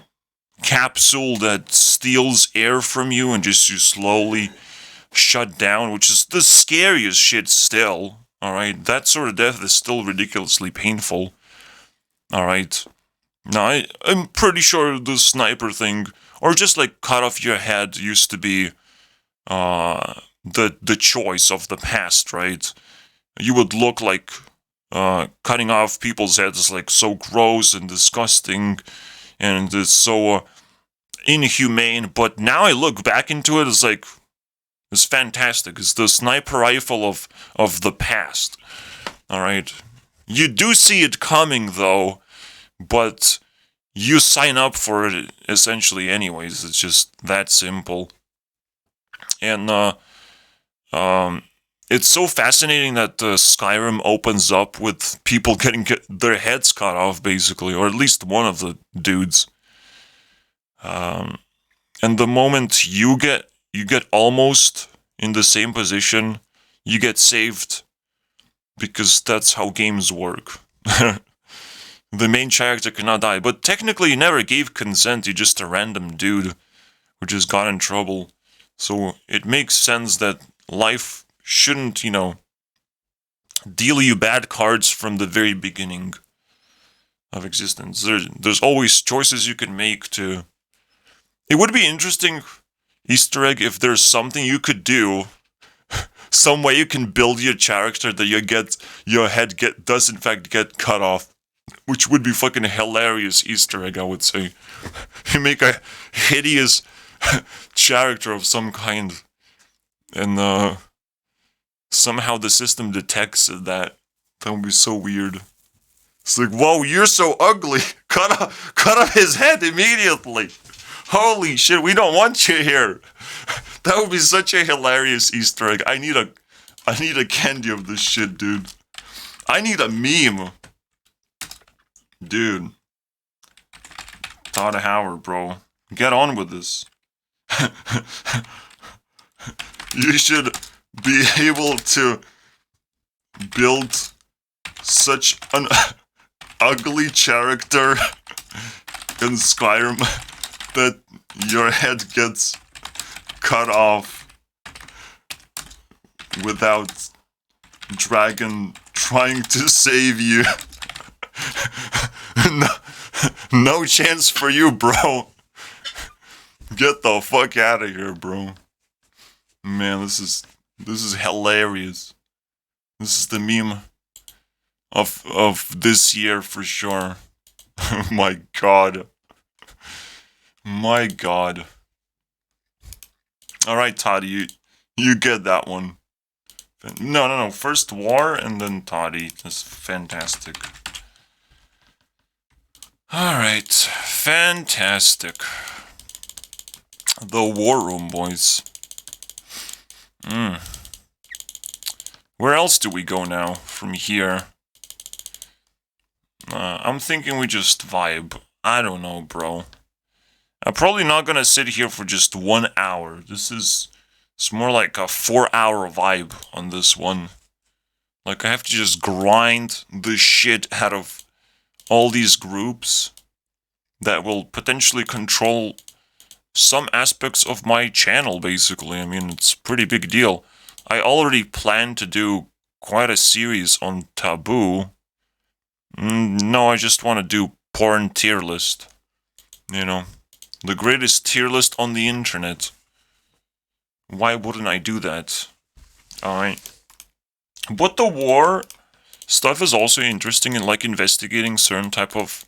capsule that steals air from you and just you slowly shut down, which is the scariest shit still. Alright, that sort of death is still ridiculously painful. Alright. Now, I'm pretty sure the sniper thing, or just like cut off your head, used to be the choice of the past, right? You would look like cutting off people's heads is like so gross and disgusting, and it's so inhumane. But now I look back into it, it's like, it's fantastic. It's the sniper rifle of the past. Alright. You do see it coming though, but you sign up for it essentially anyways. It's just that simple. And it's so fascinating that Skyrim opens up with people getting their heads cut off, basically, or at least one of the dudes. And the moment you get almost in the same position, you get saved, because that's how games work. The main character cannot die, but technically you never gave consent, you're just a random dude who just got in trouble. So it makes sense that life shouldn't, deal you bad cards from the very beginning of existence. There's always choices you can make to... It would be interesting, Easter egg, if there's something you could do, some way you can build your character that your head does in fact get cut off. Which would be fucking hilarious Easter egg, I would say. You make a hideous character of some kind, and somehow the system detects that. That would be so weird. It's like, whoa, you're so ugly. Cut off his head immediately. Holy shit, we don't want you here. That would be such a hilarious Easter egg. I need a candy of this shit, dude. I need a meme. Dude. Todd Howard, bro. Get on with this. You should be able to build such an ugly character in Skyrim that your head gets cut off without dragon trying to save you. No chance for you, bro. Get the fuck out of here, bro. Man, this is hilarious. This is the meme of this year for sure. My god. My god. Alright, Toddy, you get that one. No. First War and then Toddy. That's fantastic. Alright, fantastic. The War Room, boys. Where else do we go now from here? I'm thinking we just vibe. I don't know, bro. I'm probably not gonna sit here for just 1 hour. It's more like a 4-hour vibe on this one. Like, I have to just grind the shit out of all these groups that will potentially control some aspects of my channel, basically. I mean, it's a pretty big deal. I already plan to do quite a series on taboo. No, I just want to do porn tier list. You know, the greatest tier list on the internet. Why wouldn't I do that? Alright. But the war stuff is also interesting in like investigating certain type of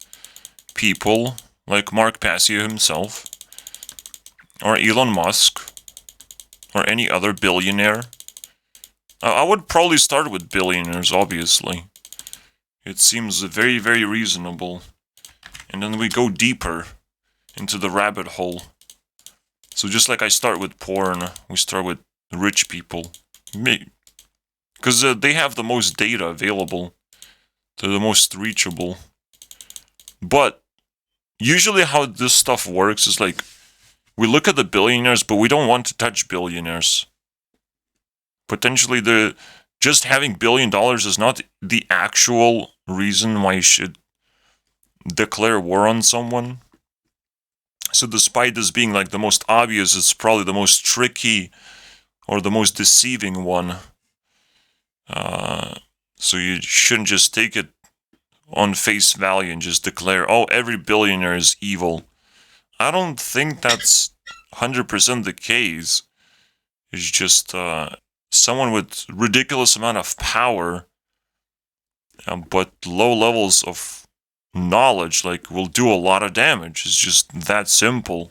people, like Mark Passio himself, or Elon Musk, or any other billionaire. I would probably start with billionaires, obviously. It seems very, very reasonable. And then we go deeper into the rabbit hole. So just like I start with porn, we start with rich people. Because they have the most data available. They're the most reachable. But usually how this stuff works is like, we look at the billionaires, but we don't want to touch billionaires. Potentially just having $1 billion is not the actual reason why you should declare war on someone. So despite this being like the most obvious, it's probably the most tricky or the most deceiving one. So you shouldn't just take it on face value and just declare, oh, every billionaire is evil. I don't think that's 100% the case. It's just someone with ridiculous amount of power, but low levels of knowledge, like, will do a lot of damage. It's just that simple.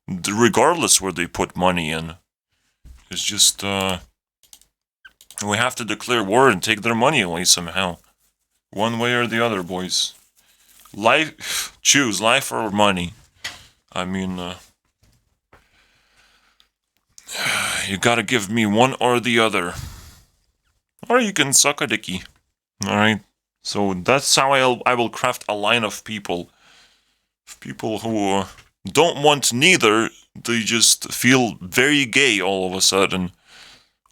Regardless where they put money in. It's just, we have to declare war and take their money away somehow. One way or the other, boys. Choose life or money. I mean, you gotta give me one or the other. Or you can suck a dicky. Alright? So that's how I will craft a line of people. People who don't want neither, they just feel very gay all of a sudden.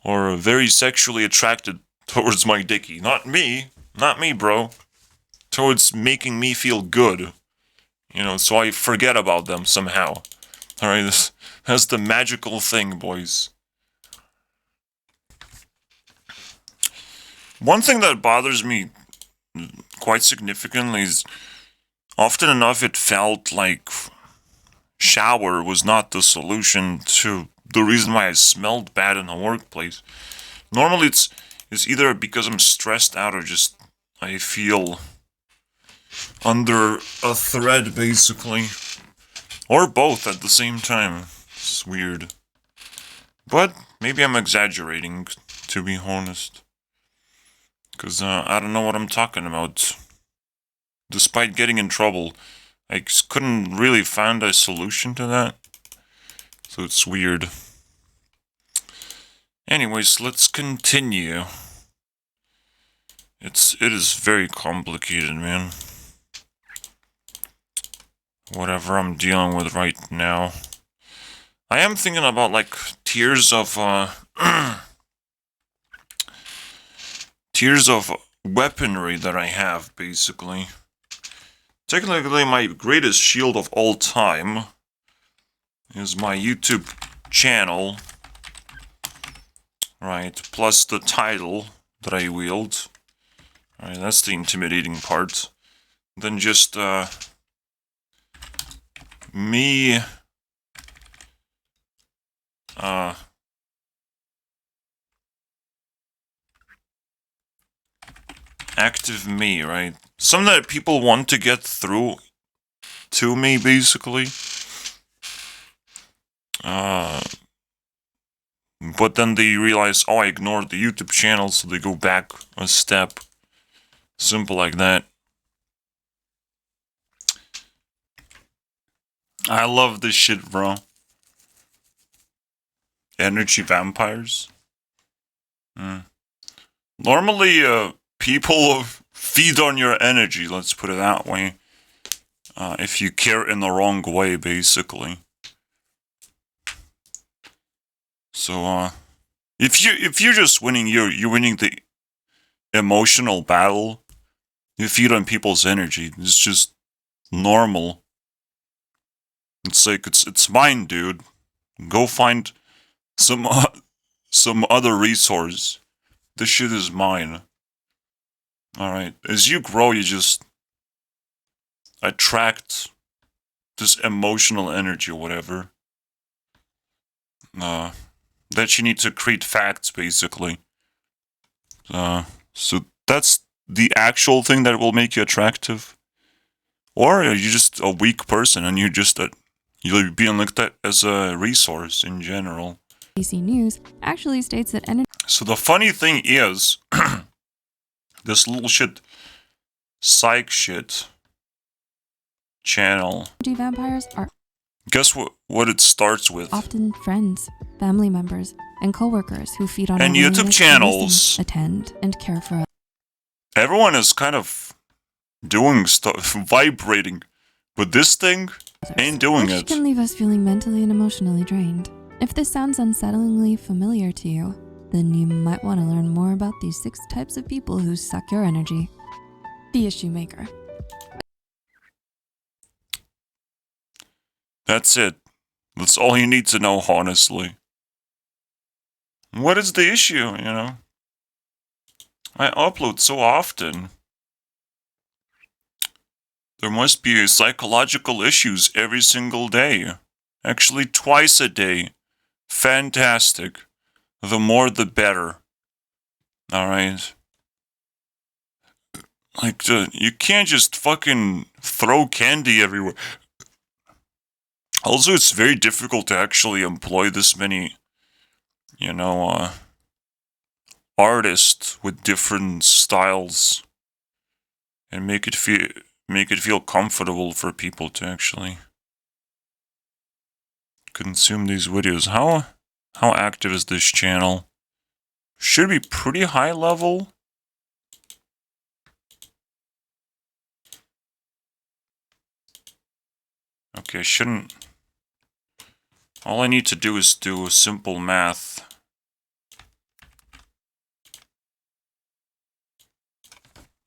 Or very sexually attracted towards my dicky. Not me, bro. Towards making me feel good. You know, so I forget about them somehow. Alright, that's the magical thing, boys. One thing that bothers me quite significantly is often enough it felt like shower was not the solution to the reason why I smelled bad in the workplace. Normally it's either because I'm stressed out or just I feel under a thread, basically. Or both at the same time. It's weird. But maybe I'm exaggerating, to be honest. Because I don't know what I'm talking about. Despite getting in trouble, I couldn't really find a solution to that. So it's weird. Anyways, let's continue. It is very complicated, man. Whatever I'm dealing with right now. I am thinking about, like, tiers of, tiers of weaponry that I have, basically. Technically, my greatest shield of all time is my YouTube channel. Right, plus the title that I wield. Alright, that's the intimidating part. Then just, me, active me, right? Something that people want to get through to me, basically. But then they realize, oh, I ignored the YouTube channel, so they go back a step. Simple like that. I love this shit, bro. Energy vampires. Normally, people feed on your energy, let's put it that way. If you care in the wrong way, basically. So, if you're just winning, you're winning the emotional battle. You feed on people's energy. It's just normal. It's like it's mine, dude. Go find some other resource. This shit is mine. Alright. As you grow, you just attract this emotional energy or whatever. That you need to create facts, basically. So that's the actual thing that will make you attractive. Or are you just a weak person and you're just you're being looked at as a resource in general. ABC News actually states that energy. So the funny thing is, this little shit, psych shit channel. Vampires are Guess what it starts with? often friends, family members, and coworkers who feed on And our YouTube willingness to channels. listen, attend, and care for us. Everyone is kind of doing stuff, vibrating, but this thing ain't doing Which it. can leave us feeling mentally and emotionally drained. If this sounds unsettlingly familiar to you, then you might want to learn more about these 6 types of people who suck your energy. The issue maker. That's it. That's all you need to know, honestly. What is the issue, you know? I upload so often. There must be psychological issues every single day. Actually, twice a day. Fantastic. The more the better. Alright? Like, you can't just fucking throw candy everywhere. Also, it's very difficult to actually employ this many, you know, artists with different styles and make it feel comfortable for people to actually consume these videos. How active is this channel? Should be pretty high level. Okay, shouldn't. All I need to do is do simple math.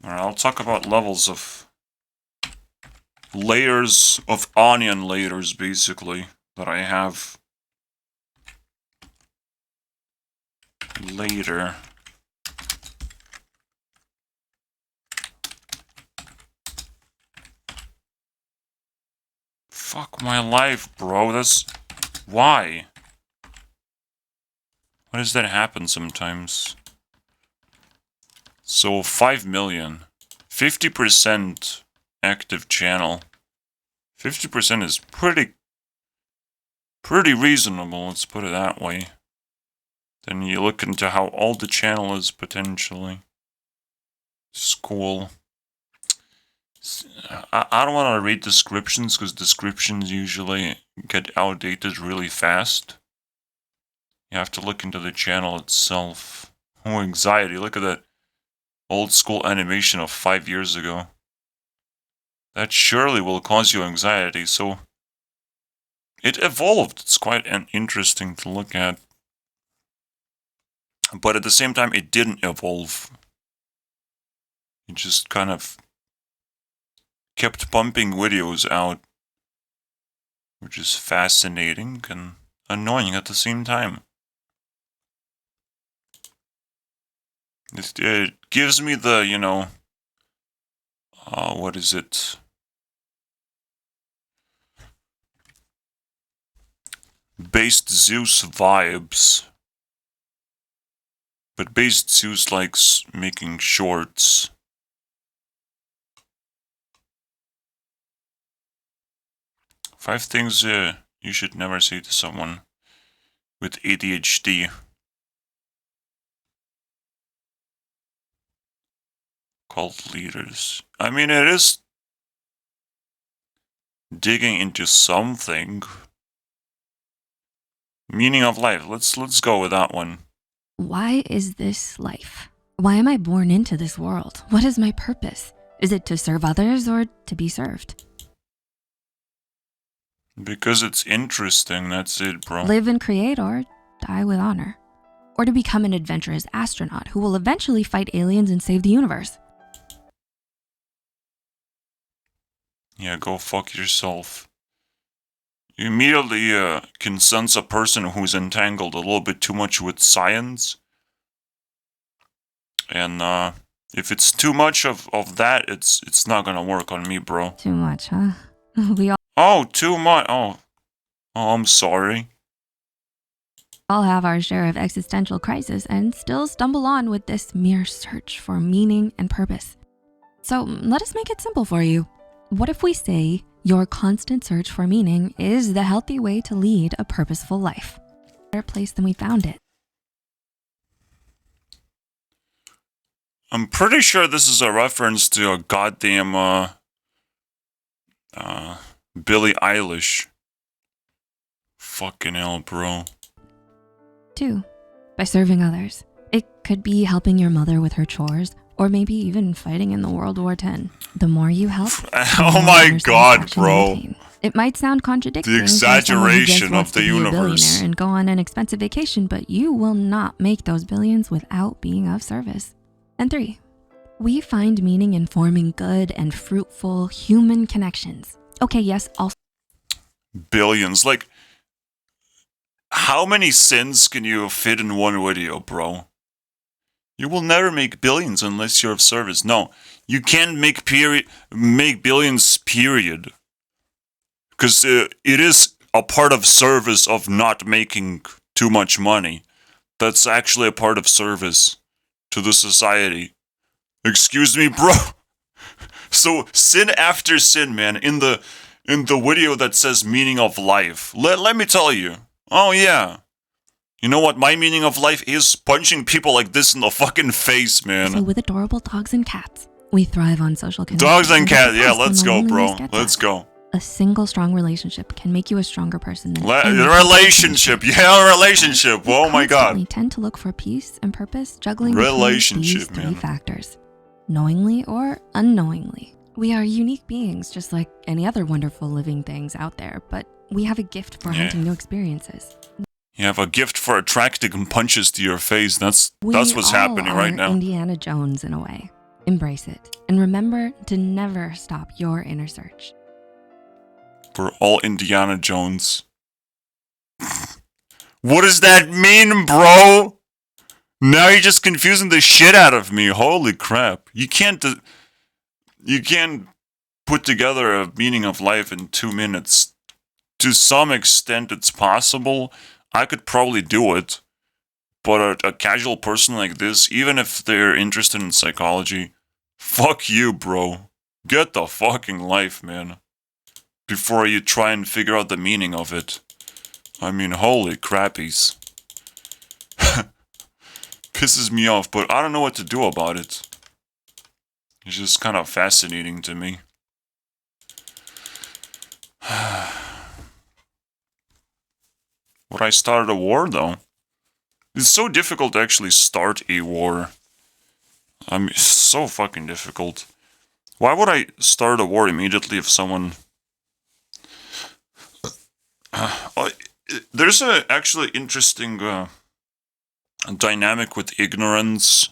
Alright, I'll talk about levels of layers of onion layers, basically, that I have later. Fuck my life, bro. That's... Why? Why does that happen sometimes? So, 5 million. 50% active channel. 50% is pretty reasonable, let's put it that way. Then you look into how old the channel is, potentially. School. I don't want to read descriptions, because descriptions usually get outdated really fast. You have to look into the channel itself. Oh, anxiety, look at that old school animation of 5 years ago. That surely will cause you anxiety, so... It evolved. It's quite interesting to look at. But at the same time, it didn't evolve. It just kind of kept pumping videos out, which is fascinating and annoying at the same time. It gives me the, you know, what is it? Based Zeus vibes. But Based Zeus likes making shorts. Five things you should never say to someone with ADHD. Cult leaders. I mean, it is digging into something. Meaning of life. Let's go with that one. Why is this life? Why am I born into this world? What is my purpose? Is it to serve others or to be served? Because it's interesting, that's it, bro. Live and create or die with honor? Or to become an adventurous astronaut who will eventually fight aliens and save the universe? Yeah, go fuck yourself. You immediately can sense a person who's entangled a little bit too much with science. And if it's too much of that, it's not gonna work on me, bro. Too much, huh? We Oh, too much. Oh, I'm sorry. all have our share of existential crisis and still stumble on with this mere search for meaning and purpose. So let us make it simple for you. What if we say your constant search for meaning is the healthy way to lead a purposeful life? Better place than we found it. I'm pretty sure this is a reference to a goddamn Billie Eilish. Fucking hell, bro. 2, by serving others. It could be helping your mother with her chores, or maybe even fighting in the World War X. The more you help, Oh my god, bro. It might sound contradicting. The exaggeration of the universe. And go on an expensive vacation, but you will not make those billions without being of service. And 3, we find meaning in forming good and fruitful human connections. Okay, yes, also Billions. Like, how many sins can you fit in one video, bro? You will never make billions unless you're of service. No, you can't make billions, period. Because it is a part of service of not making too much money. That's actually a part of service to the society. Excuse me, bro. So sin after sin, man. In the video that says meaning of life, let me tell you. Oh yeah. You know what my meaning of life is? Punching people like this in the fucking face, man. So with adorable dogs and cats, we thrive on social connections. Dogs and cats, yeah, let's go, bro. Let's go. A single strong relationship can make you a stronger person than relationship. Yeah, relationship. Oh my god. We tend to look for peace and purpose, juggling relationship, between these 3 factors, knowingly or unknowingly. We are unique beings, just like any other wonderful living things out there, but we have a gift for hunting new experiences. You have a gift for attracting punches to your face. That's what's happening right now. Indiana Jones in a way. Embrace it, and remember to never stop your inner search. We're all Indiana Jones. What does that mean, bro? Now you're just confusing the shit out of me. Holy crap. You can't put together a meaning of life in 2 minutes. To some extent, it's possible. I could probably do it. But a casual person like this, even if they're interested in psychology, fuck you, bro. Get the fucking life, man. Before you try and figure out the meaning of it. I mean, holy crappies. Pisses me off, but I don't know what to do about it. It's just kind of fascinating to me. Would I start a war, though? It's so difficult to actually start a war. I mean, it's so fucking difficult. Why would I start a war immediately if someone... there's a actually interesting dynamic with ignorance.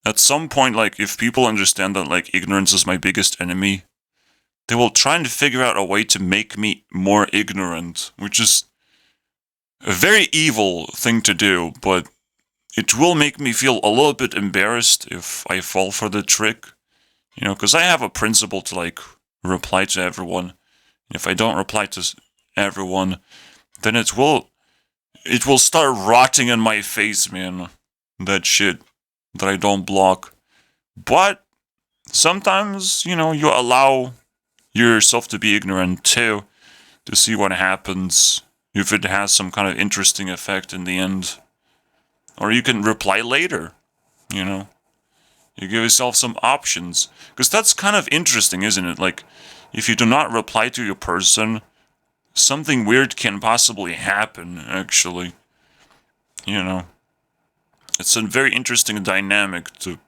At some point, like, if people understand that, like, ignorance is my biggest enemy, they will try and figure out a way to make me more ignorant, which is a very evil thing to do, but it will make me feel a little bit embarrassed if I fall for the trick. You know, because I have a principle to, like, reply to everyone. If I don't reply to everyone, then it will start rotting in my face, man. That shit that I don't block. But sometimes, you know, you allow yourself to be ignorant too, to see what happens, if it has some kind of interesting effect in the end. Or you can reply later, you know. You give yourself some options. Because that's kind of interesting, isn't it? Like, if you do not reply to your person, something weird can possibly happen, actually. You know. It's a very interesting dynamic, to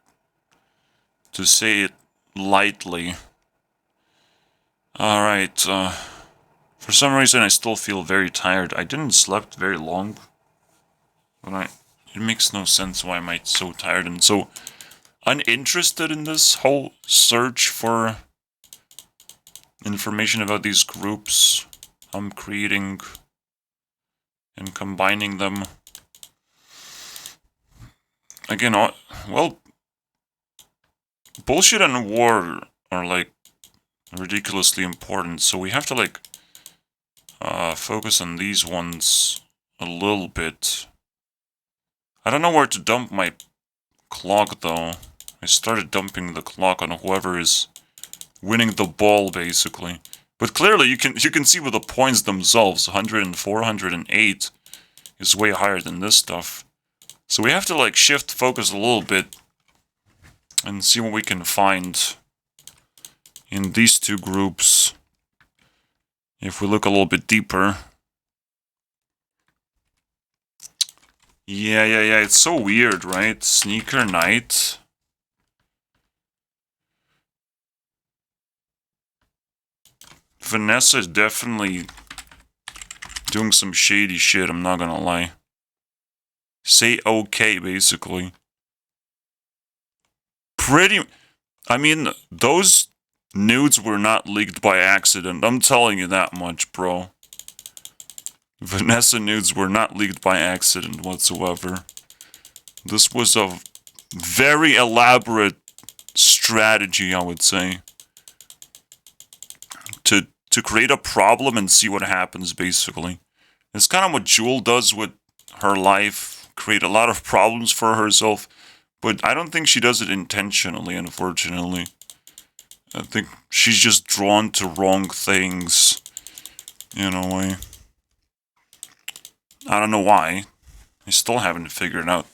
say it lightly. Alright, for some reason I still feel very tired. I didn't slept very long. But it makes no sense why am I so tired and so uninterested in this whole search for information about these groups I'm creating and combining them. again, well, bullshit and war are like ridiculously important, so we have to like focus on these ones a little bit. I don't know where to dump my clock though. I started dumping the clock on whoever is winning the ball basically. But clearly you can see with the points themselves, 104, 108 is way higher than this stuff. So we have to like shift focus a little bit and see what we can find in these two groups. If we look a little bit deeper. Yeah, it's so weird, right? Sneaker night. Vanessa is definitely doing some shady shit, I'm not gonna lie. Say okay, basically. I mean, those nudes were not leaked by accident. I'm telling you that much, bro. Vanessa nudes were not leaked by accident whatsoever. This was a very elaborate strategy, I would say. To create a problem and see what happens, basically. It's kind of what Jewel does with her life. Create a lot of problems for herself. But I don't think she does it intentionally, unfortunately. I think she's just drawn to wrong things. In a way. I don't know why. I still haven't figured it out.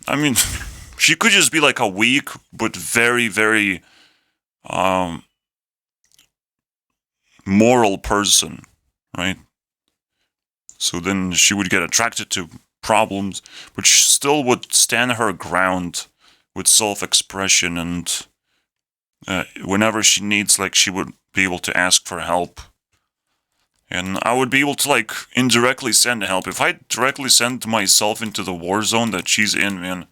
I mean, she could just be like a weak, but very, very, moral person, right? So then she would get attracted to problems, but she still would stand her ground with self-expression, and whenever she needs, like, she would be able to ask for help. And I would be able to, like, indirectly send help. If I directly sent myself into the war zone that she's in, man,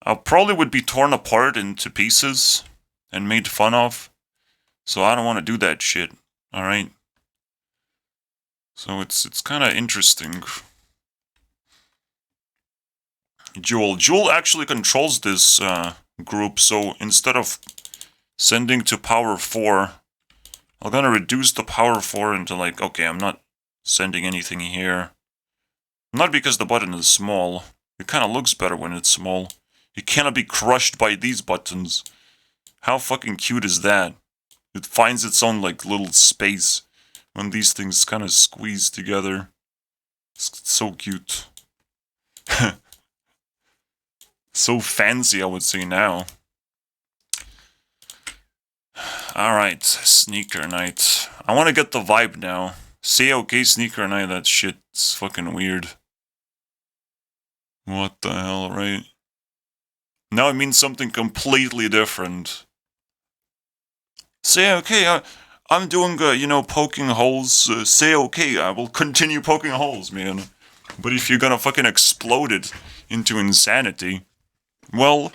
I probably would be torn apart into pieces and made fun of. So I don't want to do that shit. Alright? So it's kind of interesting. Jewel actually controls this group, so instead of sending to power 4, I'm gonna reduce the power 4 into like, okay, I'm not sending anything here. Not because the button is small. It kind of looks better when it's small. It cannot be crushed by these buttons. How fucking cute is that? It finds its own like little space when these things kind of squeeze together. It's so cute. So fancy, I would say now. Alright, sneaker night. I want to get the vibe now. Say okay, sneaker night, that shit's fucking weird. What the hell, right? Now it means something completely different. Say okay, I'm doing, poking holes. Say okay, I will continue poking holes, man. But if you're gonna fucking explode it into insanity, well,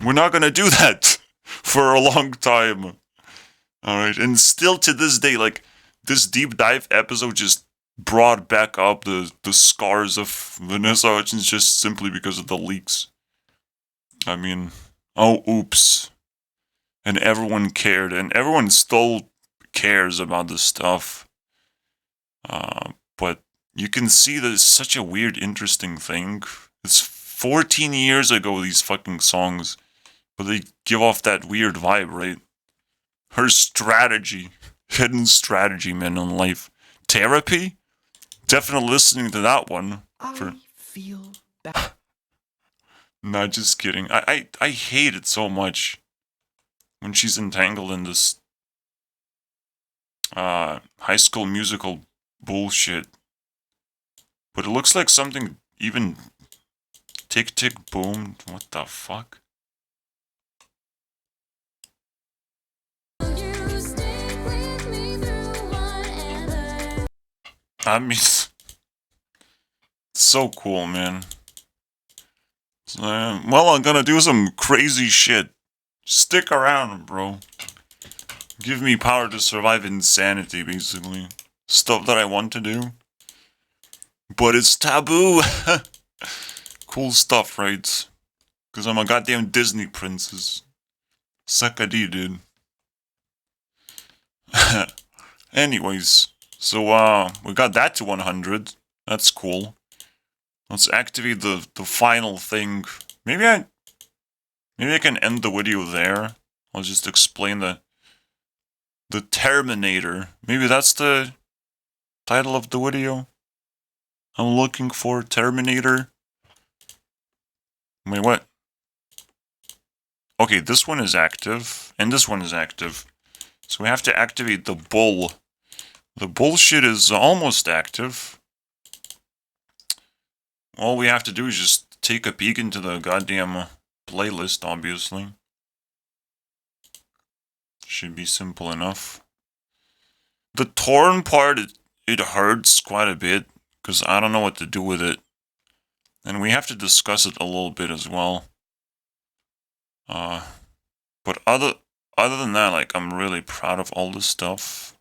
we're not gonna do that for a long time. Alright, and still to this day, like, this deep dive episode just brought back up the scars of Vanessa Hudgens just simply because of the leaks. I mean, oh, oops. And everyone cared, and everyone still cares about this stuff. But you can see that it's such a weird, interesting thing. It's 14 years ago, these fucking songs, but they give off that weird vibe, right? Her strategy, hidden strategy, man, in life. Therapy? Definitely listening to that one. I feel bad. Not just kidding. I hate it so much when she's entangled in this High School Musical bullshit. But it looks like something even Tick Tick Boom. What the fuck? I mean, so cool, man. Well, I'm gonna do some crazy shit. Stick around, bro. Give me power to survive insanity, basically. Stuff that I want to do. But it's taboo. Cool stuff, right? Because I'm a goddamn Disney princess. Suck a D, dude. Anyways, so we got that to 100. That's cool. Let's activate the final thing. Maybe I can end the video there. I'll just explain the Terminator. Maybe that's the title of the video. I'm looking for Terminator. Wait, what? Okay, this one is active, and this one is active. So we have to activate the bull. The bullshit is almost active. All we have to do is just take a peek into the goddamn playlist, obviously. Should be simple enough. The torn part, it hurts quite a bit, because I don't know what to do with it. And we have to discuss it a little bit as well. But other than that, like, I'm really proud of all this stuff.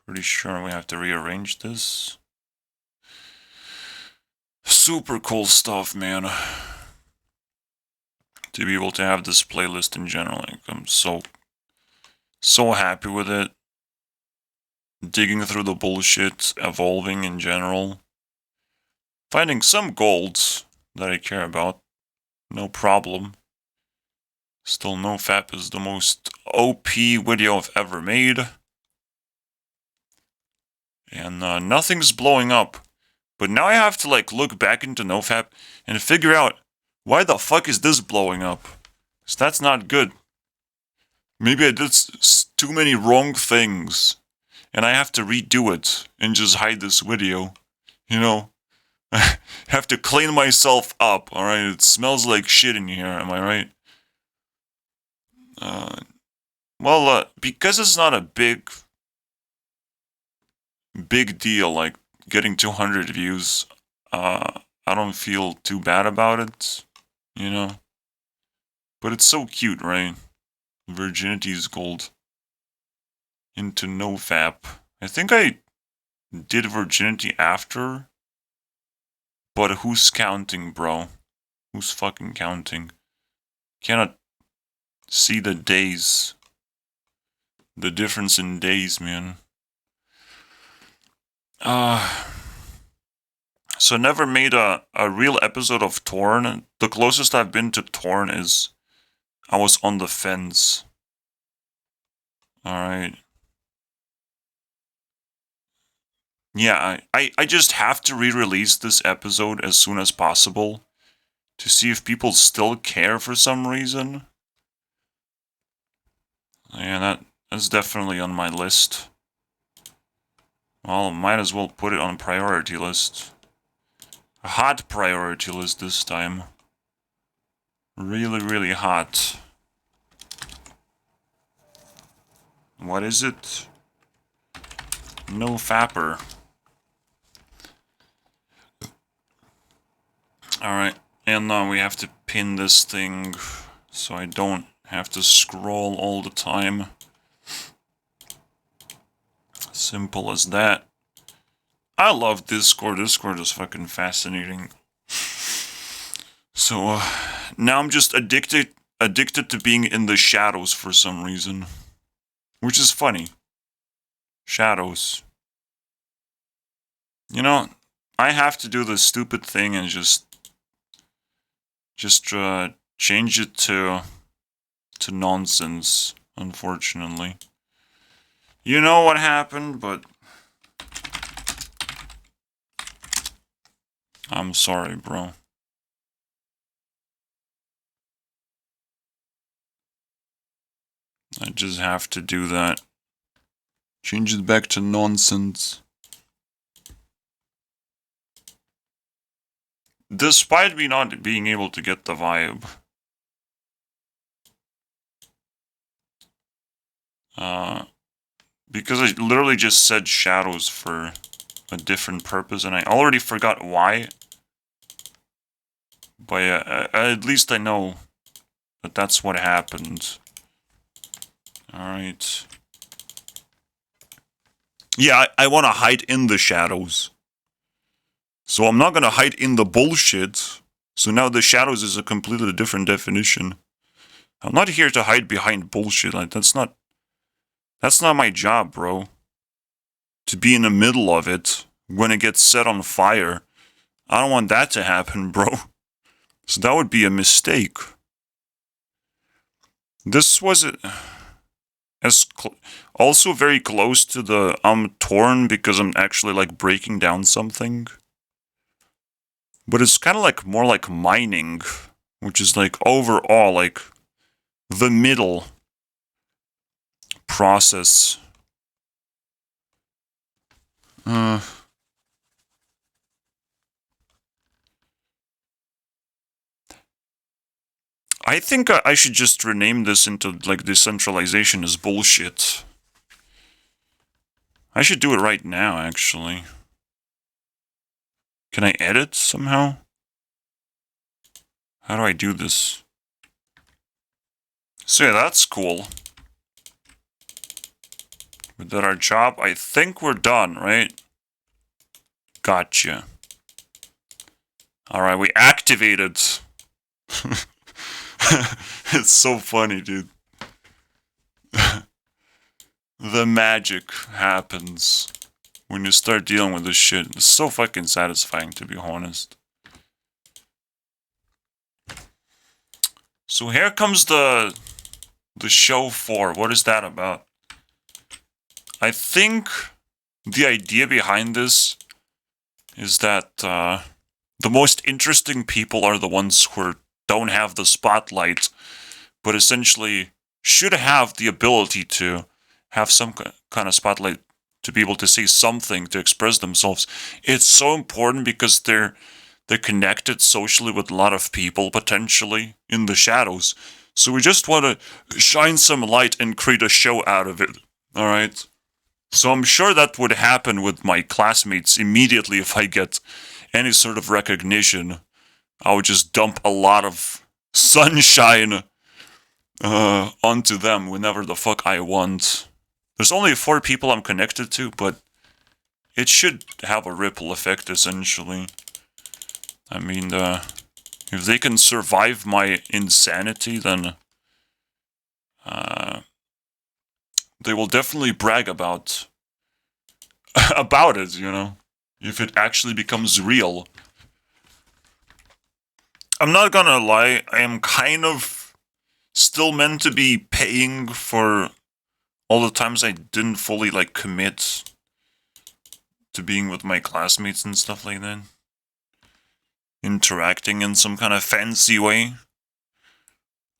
Pretty sure we have to rearrange this. Super cool stuff, man. To be able to have this playlist in general, like, I'm so happy with it. Digging through the bullshit, evolving in general. Finding some golds that I care about. No problem. Still, NoFap is the most OP video I've ever made. And nothing's blowing up. But now I have to, like, look back into NoFap and figure out, why the fuck is this blowing up? 'Cause that's not good. Maybe I did too many wrong things. And I have to redo it and just hide this video. You know? I have to clean myself up, alright? It smells like shit in here, am I right? Well, because it's not a big deal, like getting 200 views, I don't feel too bad about it, you know? But it's so cute, right? Virginity is gold. Into NoFap. I think I did virginity after, but who's counting, bro? Who's fucking counting? Cannot see the days. The difference in days, man. So never made a real episode of Torn. The closest I've been to Torn is I was on the fence. Alright. Yeah, I just have to re-release this episode as soon as possible to see if people still care for some reason. Yeah, that's definitely on my list. Well, might as well put it on priority list. A hot priority list this time. Really, really hot. What is it? NoFapper. Alright, and now we have to pin this thing so I don't have to scroll all the time. Simple as that. I love Discord. Discord is fucking fascinating. So, now I'm just addicted to being in the shadows for some reason. Which is funny. Shadows. You know, I have to do this stupid thing and just change it to nonsense, unfortunately. You know what happened, but I'm sorry, bro. I just have to do that. Change it back to nonsense. Despite me not being able to get the vibe. Because I literally just said shadows for a different purpose, and I already forgot why. But at least I know that that's what happened. Alright. Yeah, I want to hide in the shadows. So I'm not gonna hide in the bullshit. So now the shadows is a completely different definition. I'm not here to hide behind bullshit. Like that's not my job, bro. To be in the middle of it when it gets set on fire. I don't want that to happen, bro. So that would be a mistake. This was also very close to the I'm torn because I'm actually like breaking down something. But it's kind of like more like mining, which is like overall like the middle process. I think I should just rename this into like decentralization is bullshit. I should do it right now, actually. Can I edit somehow? How do I do this? So yeah, that's cool. We did our job. I think we're done, right? Gotcha. Alright, we activated. It's so funny, dude. The magic happens when you start dealing with this shit. It's so fucking satisfying, to be honest. So here comes the show 4. What is that about? I think the idea behind this is that the most interesting people are the ones who don't have the spotlight, but essentially should have the ability to have some kind of spotlight to be able to say something, to express themselves. It's so important because they're connected socially with a lot of people, potentially, in the shadows. So we just want to shine some light and create a show out of it, alright? So I'm sure that would happen with my classmates immediately if I get any sort of recognition. I would just dump a lot of sunshine onto them whenever the fuck I want. There's only 4 people I'm connected to, but it should have a ripple effect, essentially. I mean, if they can survive my insanity, then they will definitely brag about it, you know? If it actually becomes real. I'm not gonna lie, I am kind of still meant to be paying for all the times I didn't fully, like, commit to being with my classmates and stuff like that. Interacting in some kind of fancy way.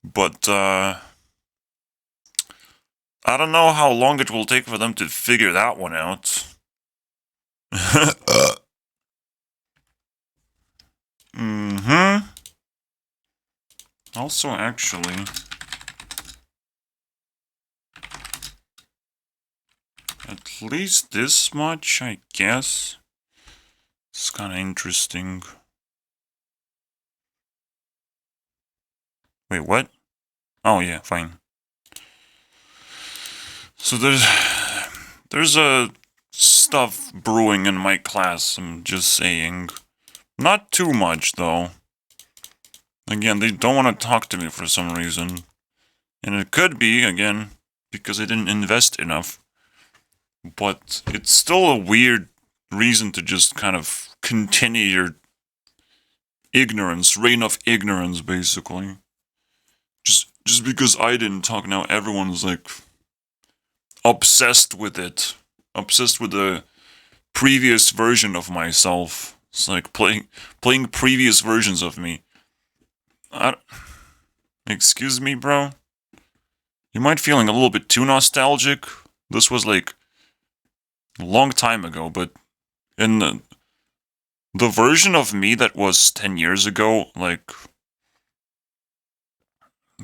But, I don't know how long it will take for them to figure that one out. Also, actually, at least this much, I guess. It's kind of interesting. Wait, what? Oh yeah, fine. So there's a stuff brewing in my class, I'm just saying. Not too much, though. Again, they don't want to talk to me for some reason. And it could be, again, because I didn't invest enough. But it's still a weird reason to just kind of continue your ignorance, reign of ignorance, basically. Just because I didn't talk, now everyone's like obsessed with it. Obsessed with the previous version of myself. It's like playing previous versions of me. Excuse me, bro? You might be feeling a little bit too nostalgic. This was like a long time ago, but in the version of me that was 10 years ago, like,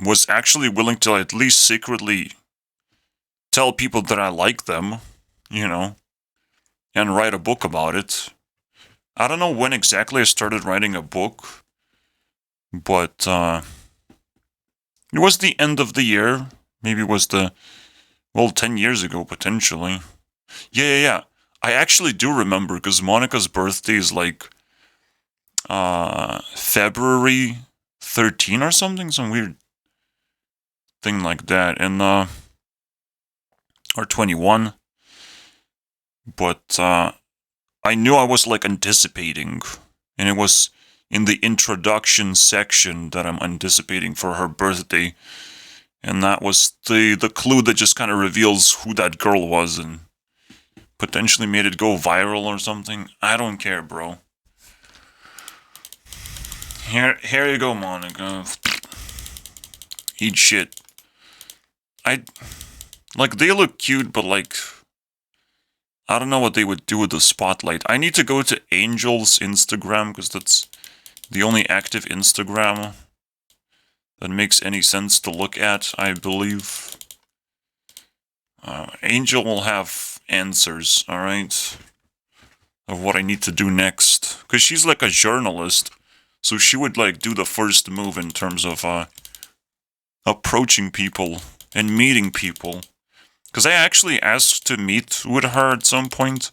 was actually willing to at least secretly tell people that I like them, you know, and write a book about it. I don't know when exactly I started writing a book, but it was the end of the year. Maybe it was 10 years ago, potentially. Yeah. I actually do remember, because Monica's birthday is like February 13 or something, some weird thing like that, and or 21. But I knew I was like anticipating, and it was in the introduction section that I'm anticipating for her birthday, and that was the clue that just kind of reveals who that girl was and potentially made it go viral or something. I don't care, bro. Here you go, Monica. Eat shit. Like, they look cute, but like, I don't know what they would do with the spotlight. I need to go to Angel's Instagram, because that's the only active Instagram that makes any sense to look at, I believe. Angel will have answers, alright, of what I need to do next. Because she's like a journalist, so she would like do the first move in terms of approaching people and meeting people. Because I actually asked to meet with her at some point.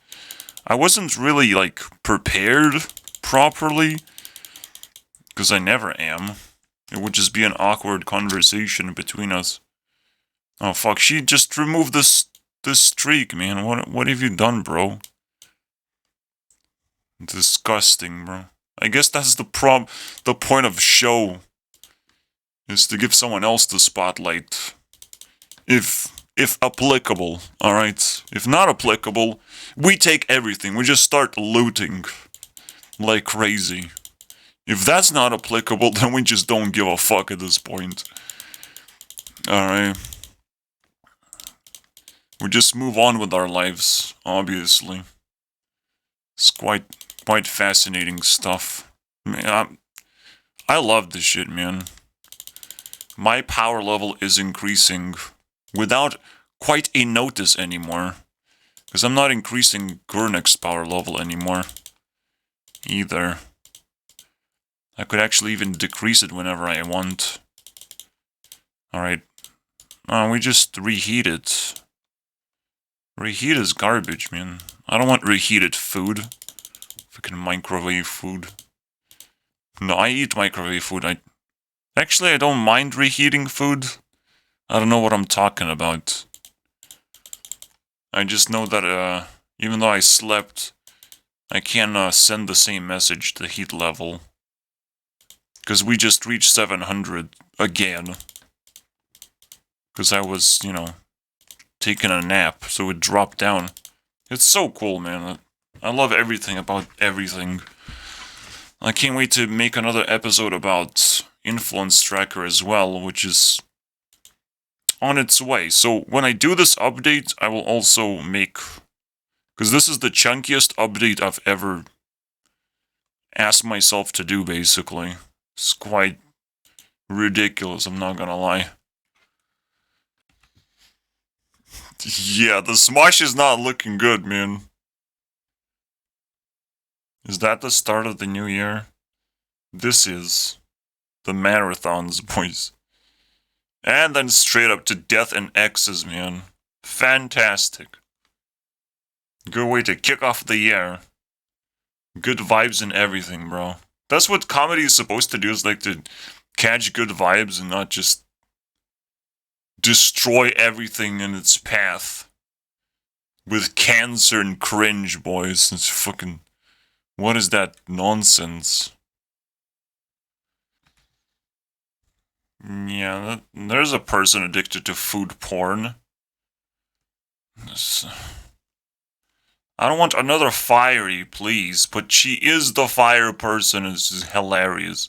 I wasn't really like prepared properly, because I never am. It would just be an awkward conversation between us. Oh fuck, she just removed this streak, man. What have you done, bro? Disgusting, bro. I guess that's the point of show, is to give someone else the spotlight. If applicable, alright? If not applicable, we take everything. We just start looting like crazy. If that's not applicable, then we just don't give a fuck at this point. Alright. We just move on with our lives, obviously. It's quite fascinating stuff. Man, I love this shit, man. My power level is increasing without quite a notice anymore. Because I'm not increasing Gurnek's power level anymore. Either. I could actually even decrease it whenever I want. Alright. We just reheat it. Reheat is garbage, man. I don't want reheated food. Freaking microwave food. No, I eat microwave food. Actually, I don't mind reheating food. I don't know what I'm talking about. I just know that, even though I slept, I can send the same message to heat level. Because we just reached 700 again. Because I was, you know, taking a nap, so it dropped down. It's so cool, man. I love everything about everything. I can't wait to make another episode about Influence Tracker as well, which is on its way. So when I do this update, I will also make... Because this is the chunkiest update I've ever asked myself to do, basically. It's quite ridiculous, I'm not gonna lie. Yeah, the Smosh is not looking good, man. Is that the start of the new year? This is the marathons, boys. And then straight up to death and X's, man. Fantastic. Good way to kick off the year. Good vibes and everything, bro. That's what comedy is supposed to do, is like to catch good vibes and not just destroy everything in its path. With cancer and cringe, boys. It's fucking... What is that nonsense? Yeah, there's a person addicted to food porn. I don't want another fiery, please, but she is the fire person. This is hilarious.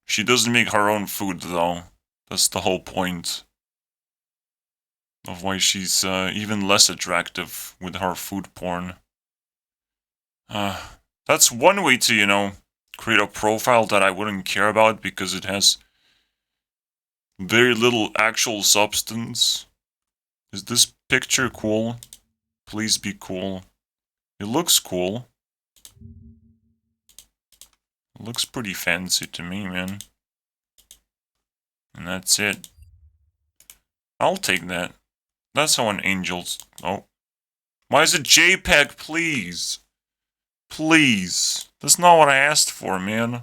She doesn't make her own food, though. That's the whole point of why she's even less attractive with her food porn. That's one way to, you know, create a profile that I wouldn't care about because it has very little actual substance. Is this picture cool? Please be cool. It looks cool. It looks pretty fancy to me, man. And that's it. I'll take that. That's how an angel's... Oh. Why is it JPEG, please? Please. That's not what I asked for, man.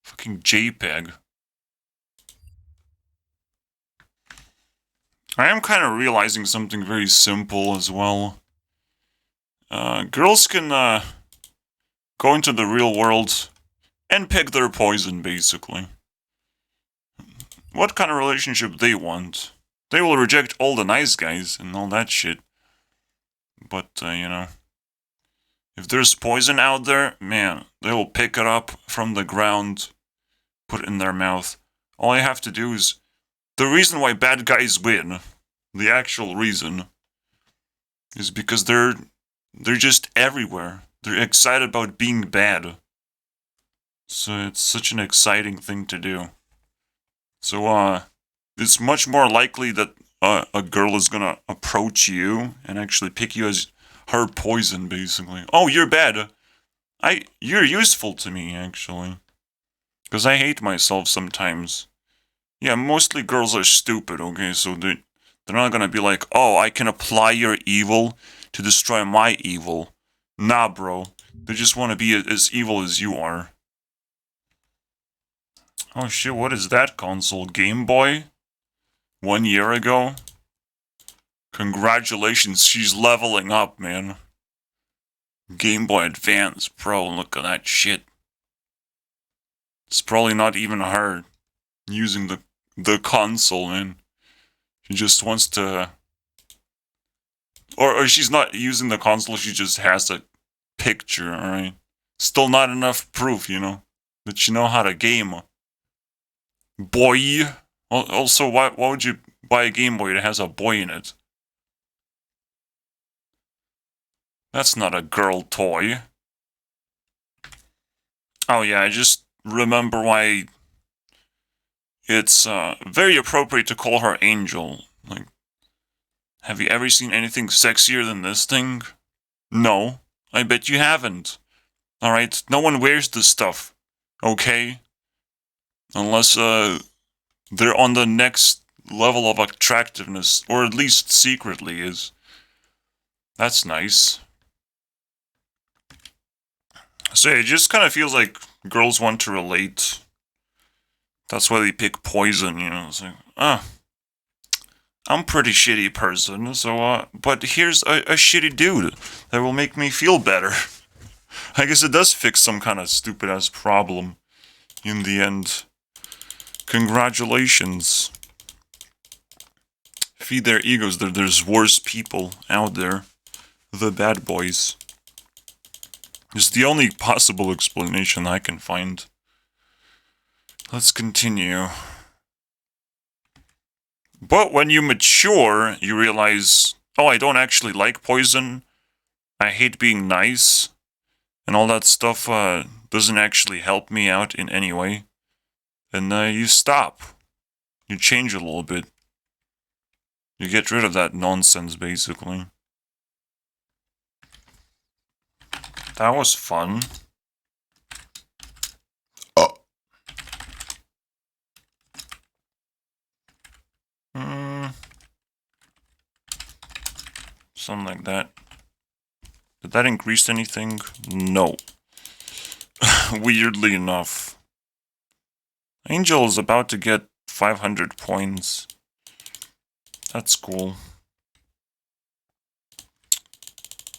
Fucking JPEG. I am kind of realizing something very simple as well. Girls can go into the real world and pick their poison, basically. What kind of relationship they want. They will reject all the nice guys and all that shit. But, you know, if there's poison out there, man, they will pick it up from the ground, put it in their mouth. All I have to do is... The reason why bad guys win, the actual reason, is because they're just everywhere. They're excited about being bad. So it's such an exciting thing to do. So, it's much more likely that a girl is gonna approach you and actually pick you as her poison, basically. Oh, you're bad. You're useful to me, actually. Because I hate myself sometimes. Yeah, mostly girls are stupid, okay? So they're not gonna be like, oh, I can apply your evil to destroy my evil. Nah, bro. They just want to be as evil as you are. Oh shit, what is that console? Game Boy? 1 year ago? Congratulations, she's leveling up, man. Game Boy Advance, bro, look at that shit. It's probably not even her using the console, man. She just wants to... Or she's not using the console, she just has a picture, alright? Still not enough proof, you know, that you know how to game. Boy! Also, why would you buy a Game Boy that has a boy in it? That's not a girl toy. Oh yeah, I just remember why it's very appropriate to call her Angel. Like, have you ever seen anything sexier than this thing? No, I bet you haven't. Alright, no one wears this stuff, okay? Unless they're on the next level of attractiveness, or at least secretly is. That's nice. So it just kind of feels like girls want to relate. That's why they pick poison, you know. It's like, I'm a pretty shitty person, so, but here's a shitty dude that will make me feel better. I guess it does fix some kind of stupid-ass problem in the end. Congratulations. Feed their egos. There's worse people out there. The bad boys. It's the only possible explanation I can find. Let's continue. But when you mature, you realize, oh, I don't actually like poison. I hate being nice. And all that stuff doesn't actually help me out in any way. And you stop. You change a little bit. You get rid of that nonsense, basically. That was fun. Oh. Something like that. Did that increase anything? No. Weirdly enough. Angel is about to get 500 points. That's cool.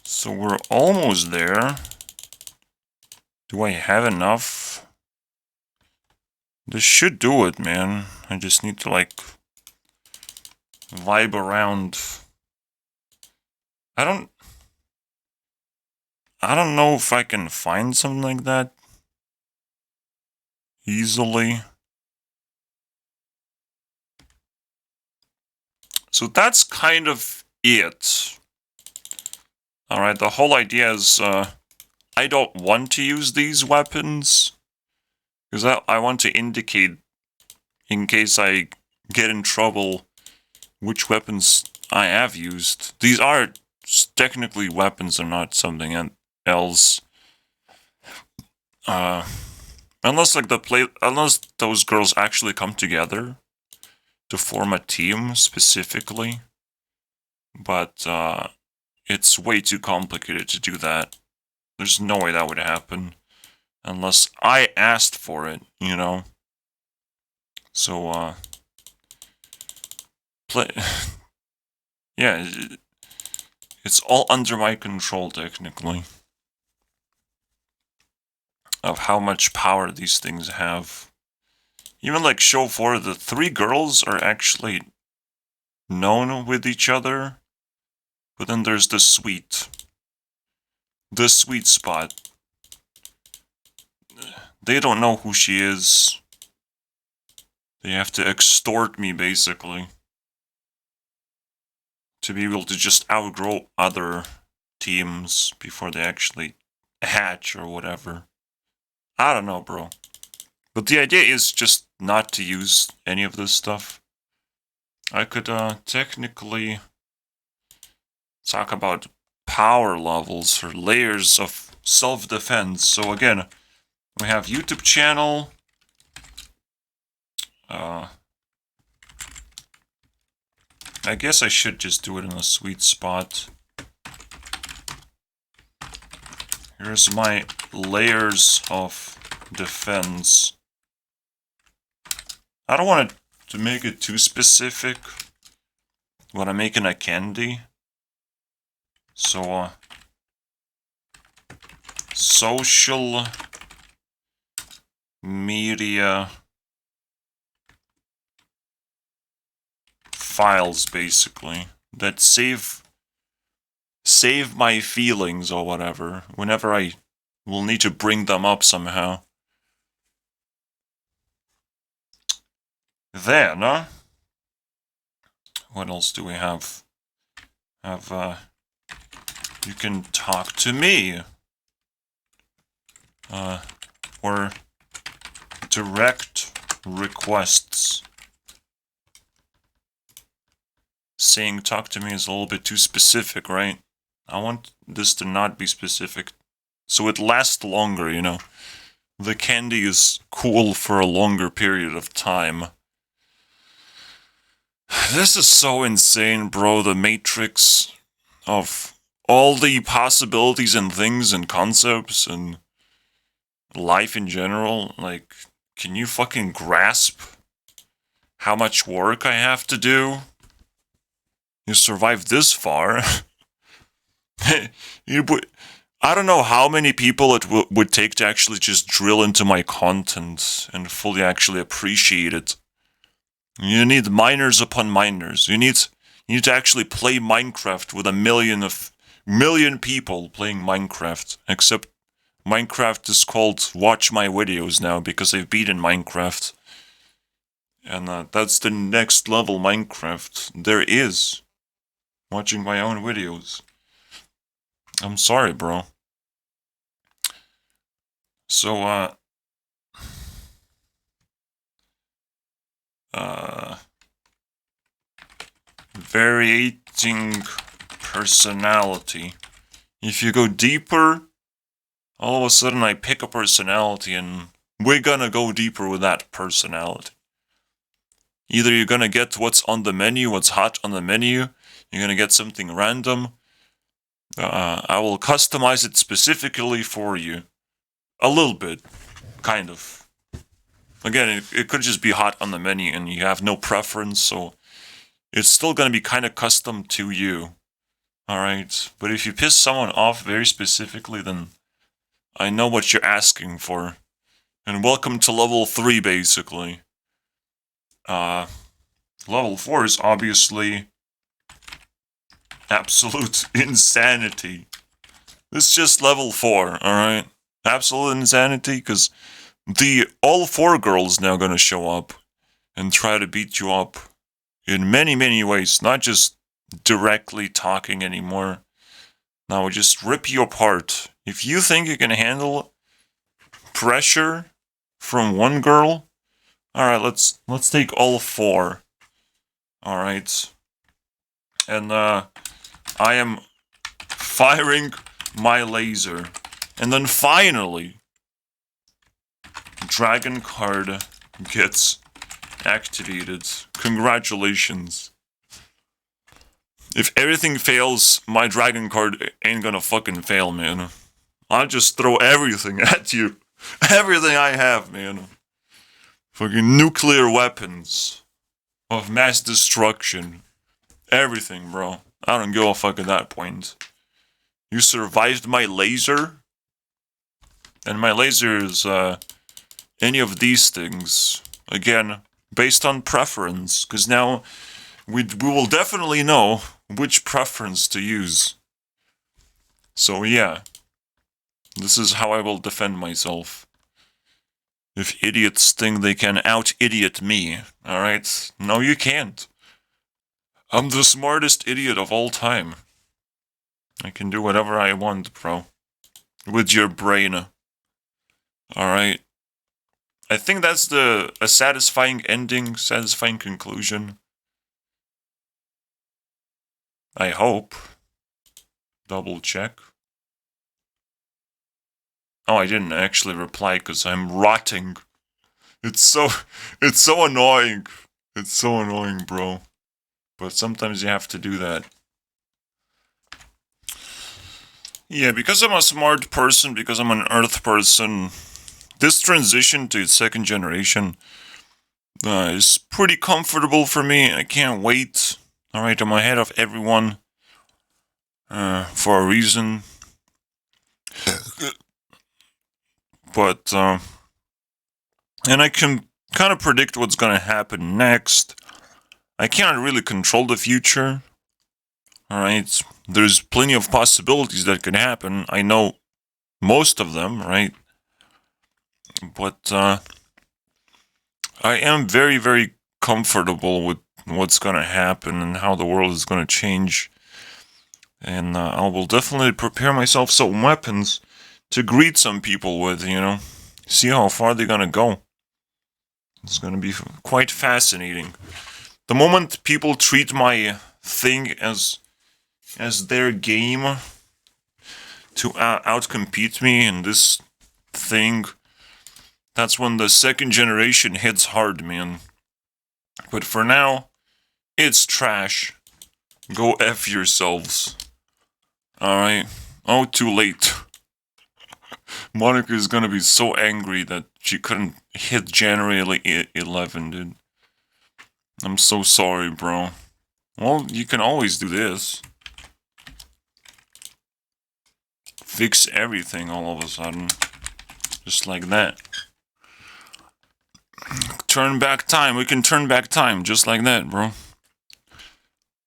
So we're almost there. Do I have enough? This should do it, man. I just need to, like, vibe around. I don't know if I can find something like that easily. So that's kind of it. Alright, the whole idea is, I don't want to use these weapons. Because I want to indicate, in case I get in trouble, which weapons I have used. These are technically weapons and not something else. Unless unless those girls actually come together to form a team specifically. But it's way too complicated to do that. There's no way that would happen. Unless I asked for it, you know? So, yeah, it's all under my control, technically. Of how much power these things have. Even like show 4, the 3 girls are actually known with each other. But then there's the sweet spot. They don't know who she is. They have to extort me, basically. To be able to just outgrow other teams before they actually hatch or whatever. I don't know, bro. But the idea is just not to use any of this stuff. I could technically talk about power levels or layers of self-defense. So again, we have YouTube channel. I guess I should just do it in a sweet spot. Here's my layers of defense. I don't want to make it too specific when I'm making a candy. So, social media files, basically, that save my feelings or whatever, whenever I will need to bring them up somehow. Then, what else do we have? You can talk to me. Or direct requests. Saying talk to me is a little bit too specific, right? I want this to not be specific. So it lasts longer, you know. The candy is cool for a longer period of time. This is so insane, bro. The matrix of all the possibilities and things and concepts and life in general. Like, can you fucking grasp how much work I have to do? You survived this far. I don't know how many people it would take to actually just drill into my content and fully actually appreciate it. You need miners upon miners. You need to actually play Minecraft with a million people playing Minecraft. Except Minecraft is called Watch My Videos now because I've beaten Minecraft. And that's the next level Minecraft there is. Watching my own videos. I'm sorry, bro. So, varying personality. If you go deeper, all of a sudden I pick a personality and we're gonna go deeper with that personality. Either you're gonna get what's on the menu, what's hot on the menu, you're gonna get something random. I will customize it specifically for you. A little bit. Kind of. Again, it could just be hot on the menu and you have no preference, so it's still gonna be kind of custom to you. Alright? But if you piss someone off very specifically, then I know what you're asking for. And welcome to level 3, basically. Level 4 is obviously absolute insanity. It's just level 4, alright? Absolute insanity, because all 4 girls now gonna show up and try to beat you up in many, many ways, not just directly talking anymore. Now, just rip you apart. If you think you can handle pressure from one girl, alright, let's take all 4. Alright. And, I am firing my laser. And then finally, Dragon card gets activated. Congratulations. If everything fails, my Dragon card ain't gonna fucking fail, man. I'll just throw everything at you. Everything I have, man. Fucking nuclear weapons of mass destruction. Everything, bro. I don't give a fuck at that point. You survived my laser? And my laser is, any of these things. Again, based on preference. Because now, we will definitely know which preference to use. So yeah. This is how I will defend myself. If idiots think they can out-idiot me, alright? No, you can't. I'm the smartest idiot of all time. I can do whatever I want, bro. With your brain. Alright? I think that's a satisfying ending, satisfying conclusion. I hope. Double check. Oh, I didn't actually reply because I'm rotting. It's so annoying. It's so annoying, bro. But sometimes you have to do that. Yeah, because I'm a smart person, because I'm an Earth person, this transition to second generation is pretty comfortable for me. I can't wait. Alright, I'm ahead of everyone for a reason. But, and I can kind of predict what's gonna happen next. I can't really control the future. Alright, there's plenty of possibilities that can happen. I know most of them, right? But, I am very, very comfortable with what's gonna happen and how the world is gonna change. And, I will definitely prepare myself some weapons to greet some people with, you know, see how far they're gonna go. It's gonna be quite fascinating. The moment people treat my thing as their game to outcompete me in this thing, that's when the second generation hits hard, man. But for now, it's trash. Go F yourselves. Alright. Oh, too late. Monica is gonna be so angry that she couldn't hit January 11, dude. I'm so sorry, bro. Well, you can always do this. Fix everything all of a sudden. Just like that. Turn back time. We can turn back time just like that, bro.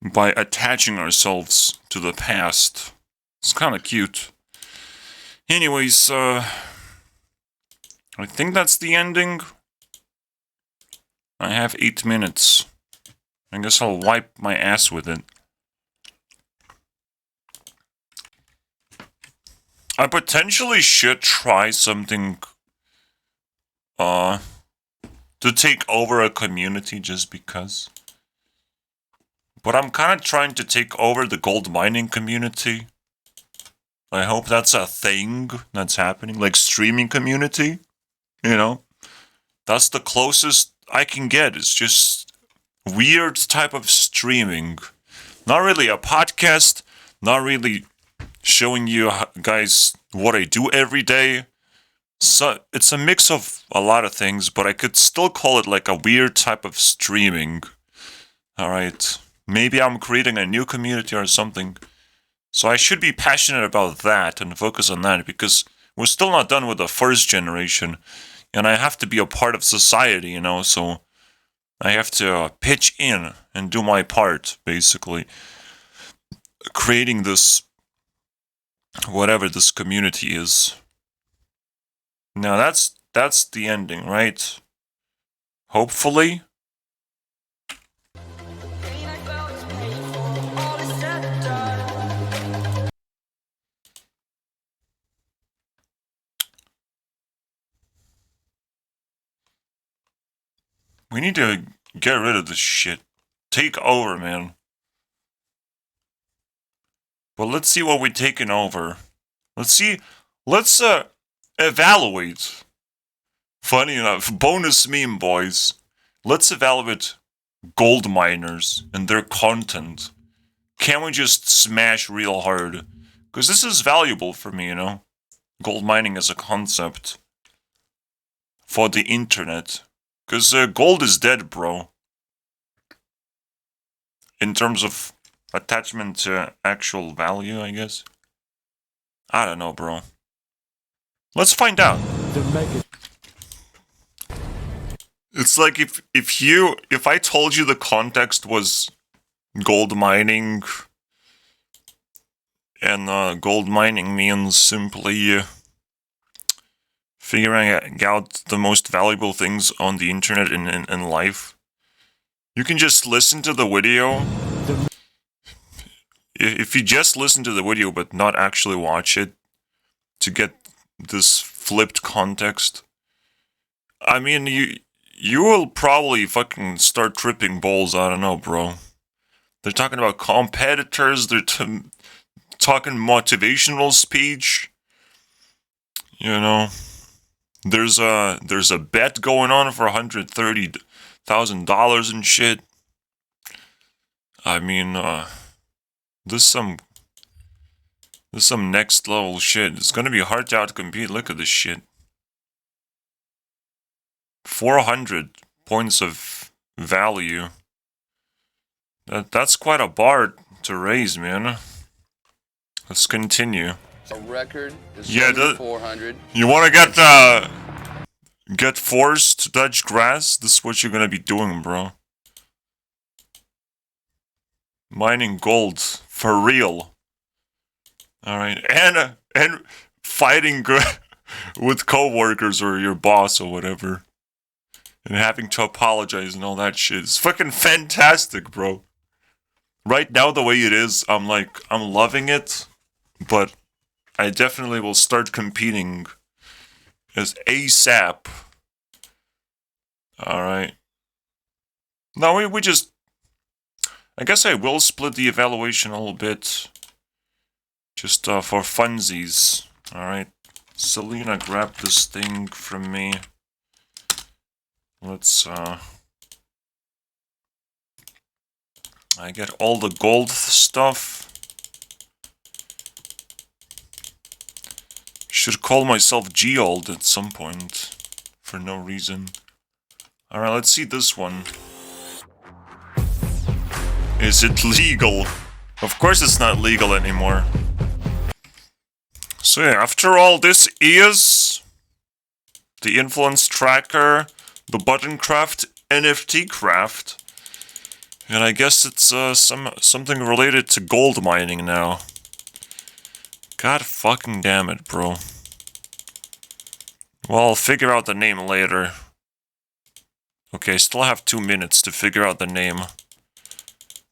By attaching ourselves to the past. It's kind of cute. Anyways, I think that's the ending. I have 8 minutes. I guess I'll wipe my ass with it. I potentially should try something, to take over a community just because. But I'm kind of trying to take over the gold mining community. I hope that's a thing that's happening, like streaming community, you know? That's the closest I can get. It's just weird type of streaming. Not really a podcast, not really showing you guys what I do every day. So it's a mix of a lot of things, but I could still call it like a weird type of streaming. Alright, maybe I'm creating a new community or something. So I should be passionate about that and focus on that, because we're still not done with the first generation, and I have to be a part of society, you know, so I have to pitch in and do my part, basically. Creating this, whatever this community is. Now that's the ending, right? Hopefully. We need to get rid of this shit. Take over, man. But let's see what we're taking over. Let's evaluate. Funny enough, bonus meme, boys. Let's evaluate gold miners and their content. Can we just smash real hard? Because this is valuable for me, you know? Gold mining as a concept for the internet. Because gold is dead, bro. In terms of attachment to actual value, I guess. I don't know, bro. Let's find out. It's like if I told you the context was gold mining, and gold mining means simply figuring out the most valuable things on the internet in life. You can just listen to the video. If you just listen to the video but not actually watch it to get this flipped context, I mean, you will probably fucking start tripping balls. I don't know, bro. They're talking about competitors. They're talking motivational speech. You know, there's a bet going on for $130,000 and shit. I mean, this some next level shit. It's gonna be hard to outcompete. Look at this shit. 400 points of value. That's quite a bar to raise, man. Let's continue. A record is 400. You want to get forced to touch grass? This is what you're gonna be doing, bro. Mining gold for real. All right, and fighting with coworkers or your boss or whatever, and having to apologize and all that shit. It's fucking fantastic, bro. Right now, the way it is, I'm loving it, but I definitely will start competing as ASAP. Alright. No, we just... I guess I will split the evaluation a little bit. Just for funsies. Alright. Selena, grab this thing from me. Let's, I get all the gold stuff. Should call myself Geold at some point. For no reason. Alright, let's see this one. Is it legal? Of course it's not legal anymore. So yeah, after all this is... the influence tracker, the button craft, NFT craft. And I guess it's something related to gold mining now. God fucking damn it, bro. Well, I'll figure out the name later. Okay, still have 2 minutes to figure out the name.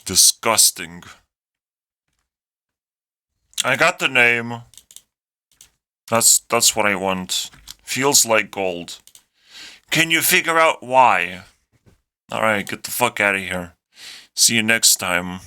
Disgusting. I got the name. That's what I want. Feels like gold. Can you figure out why? Alright, get the fuck out of here. See you next time.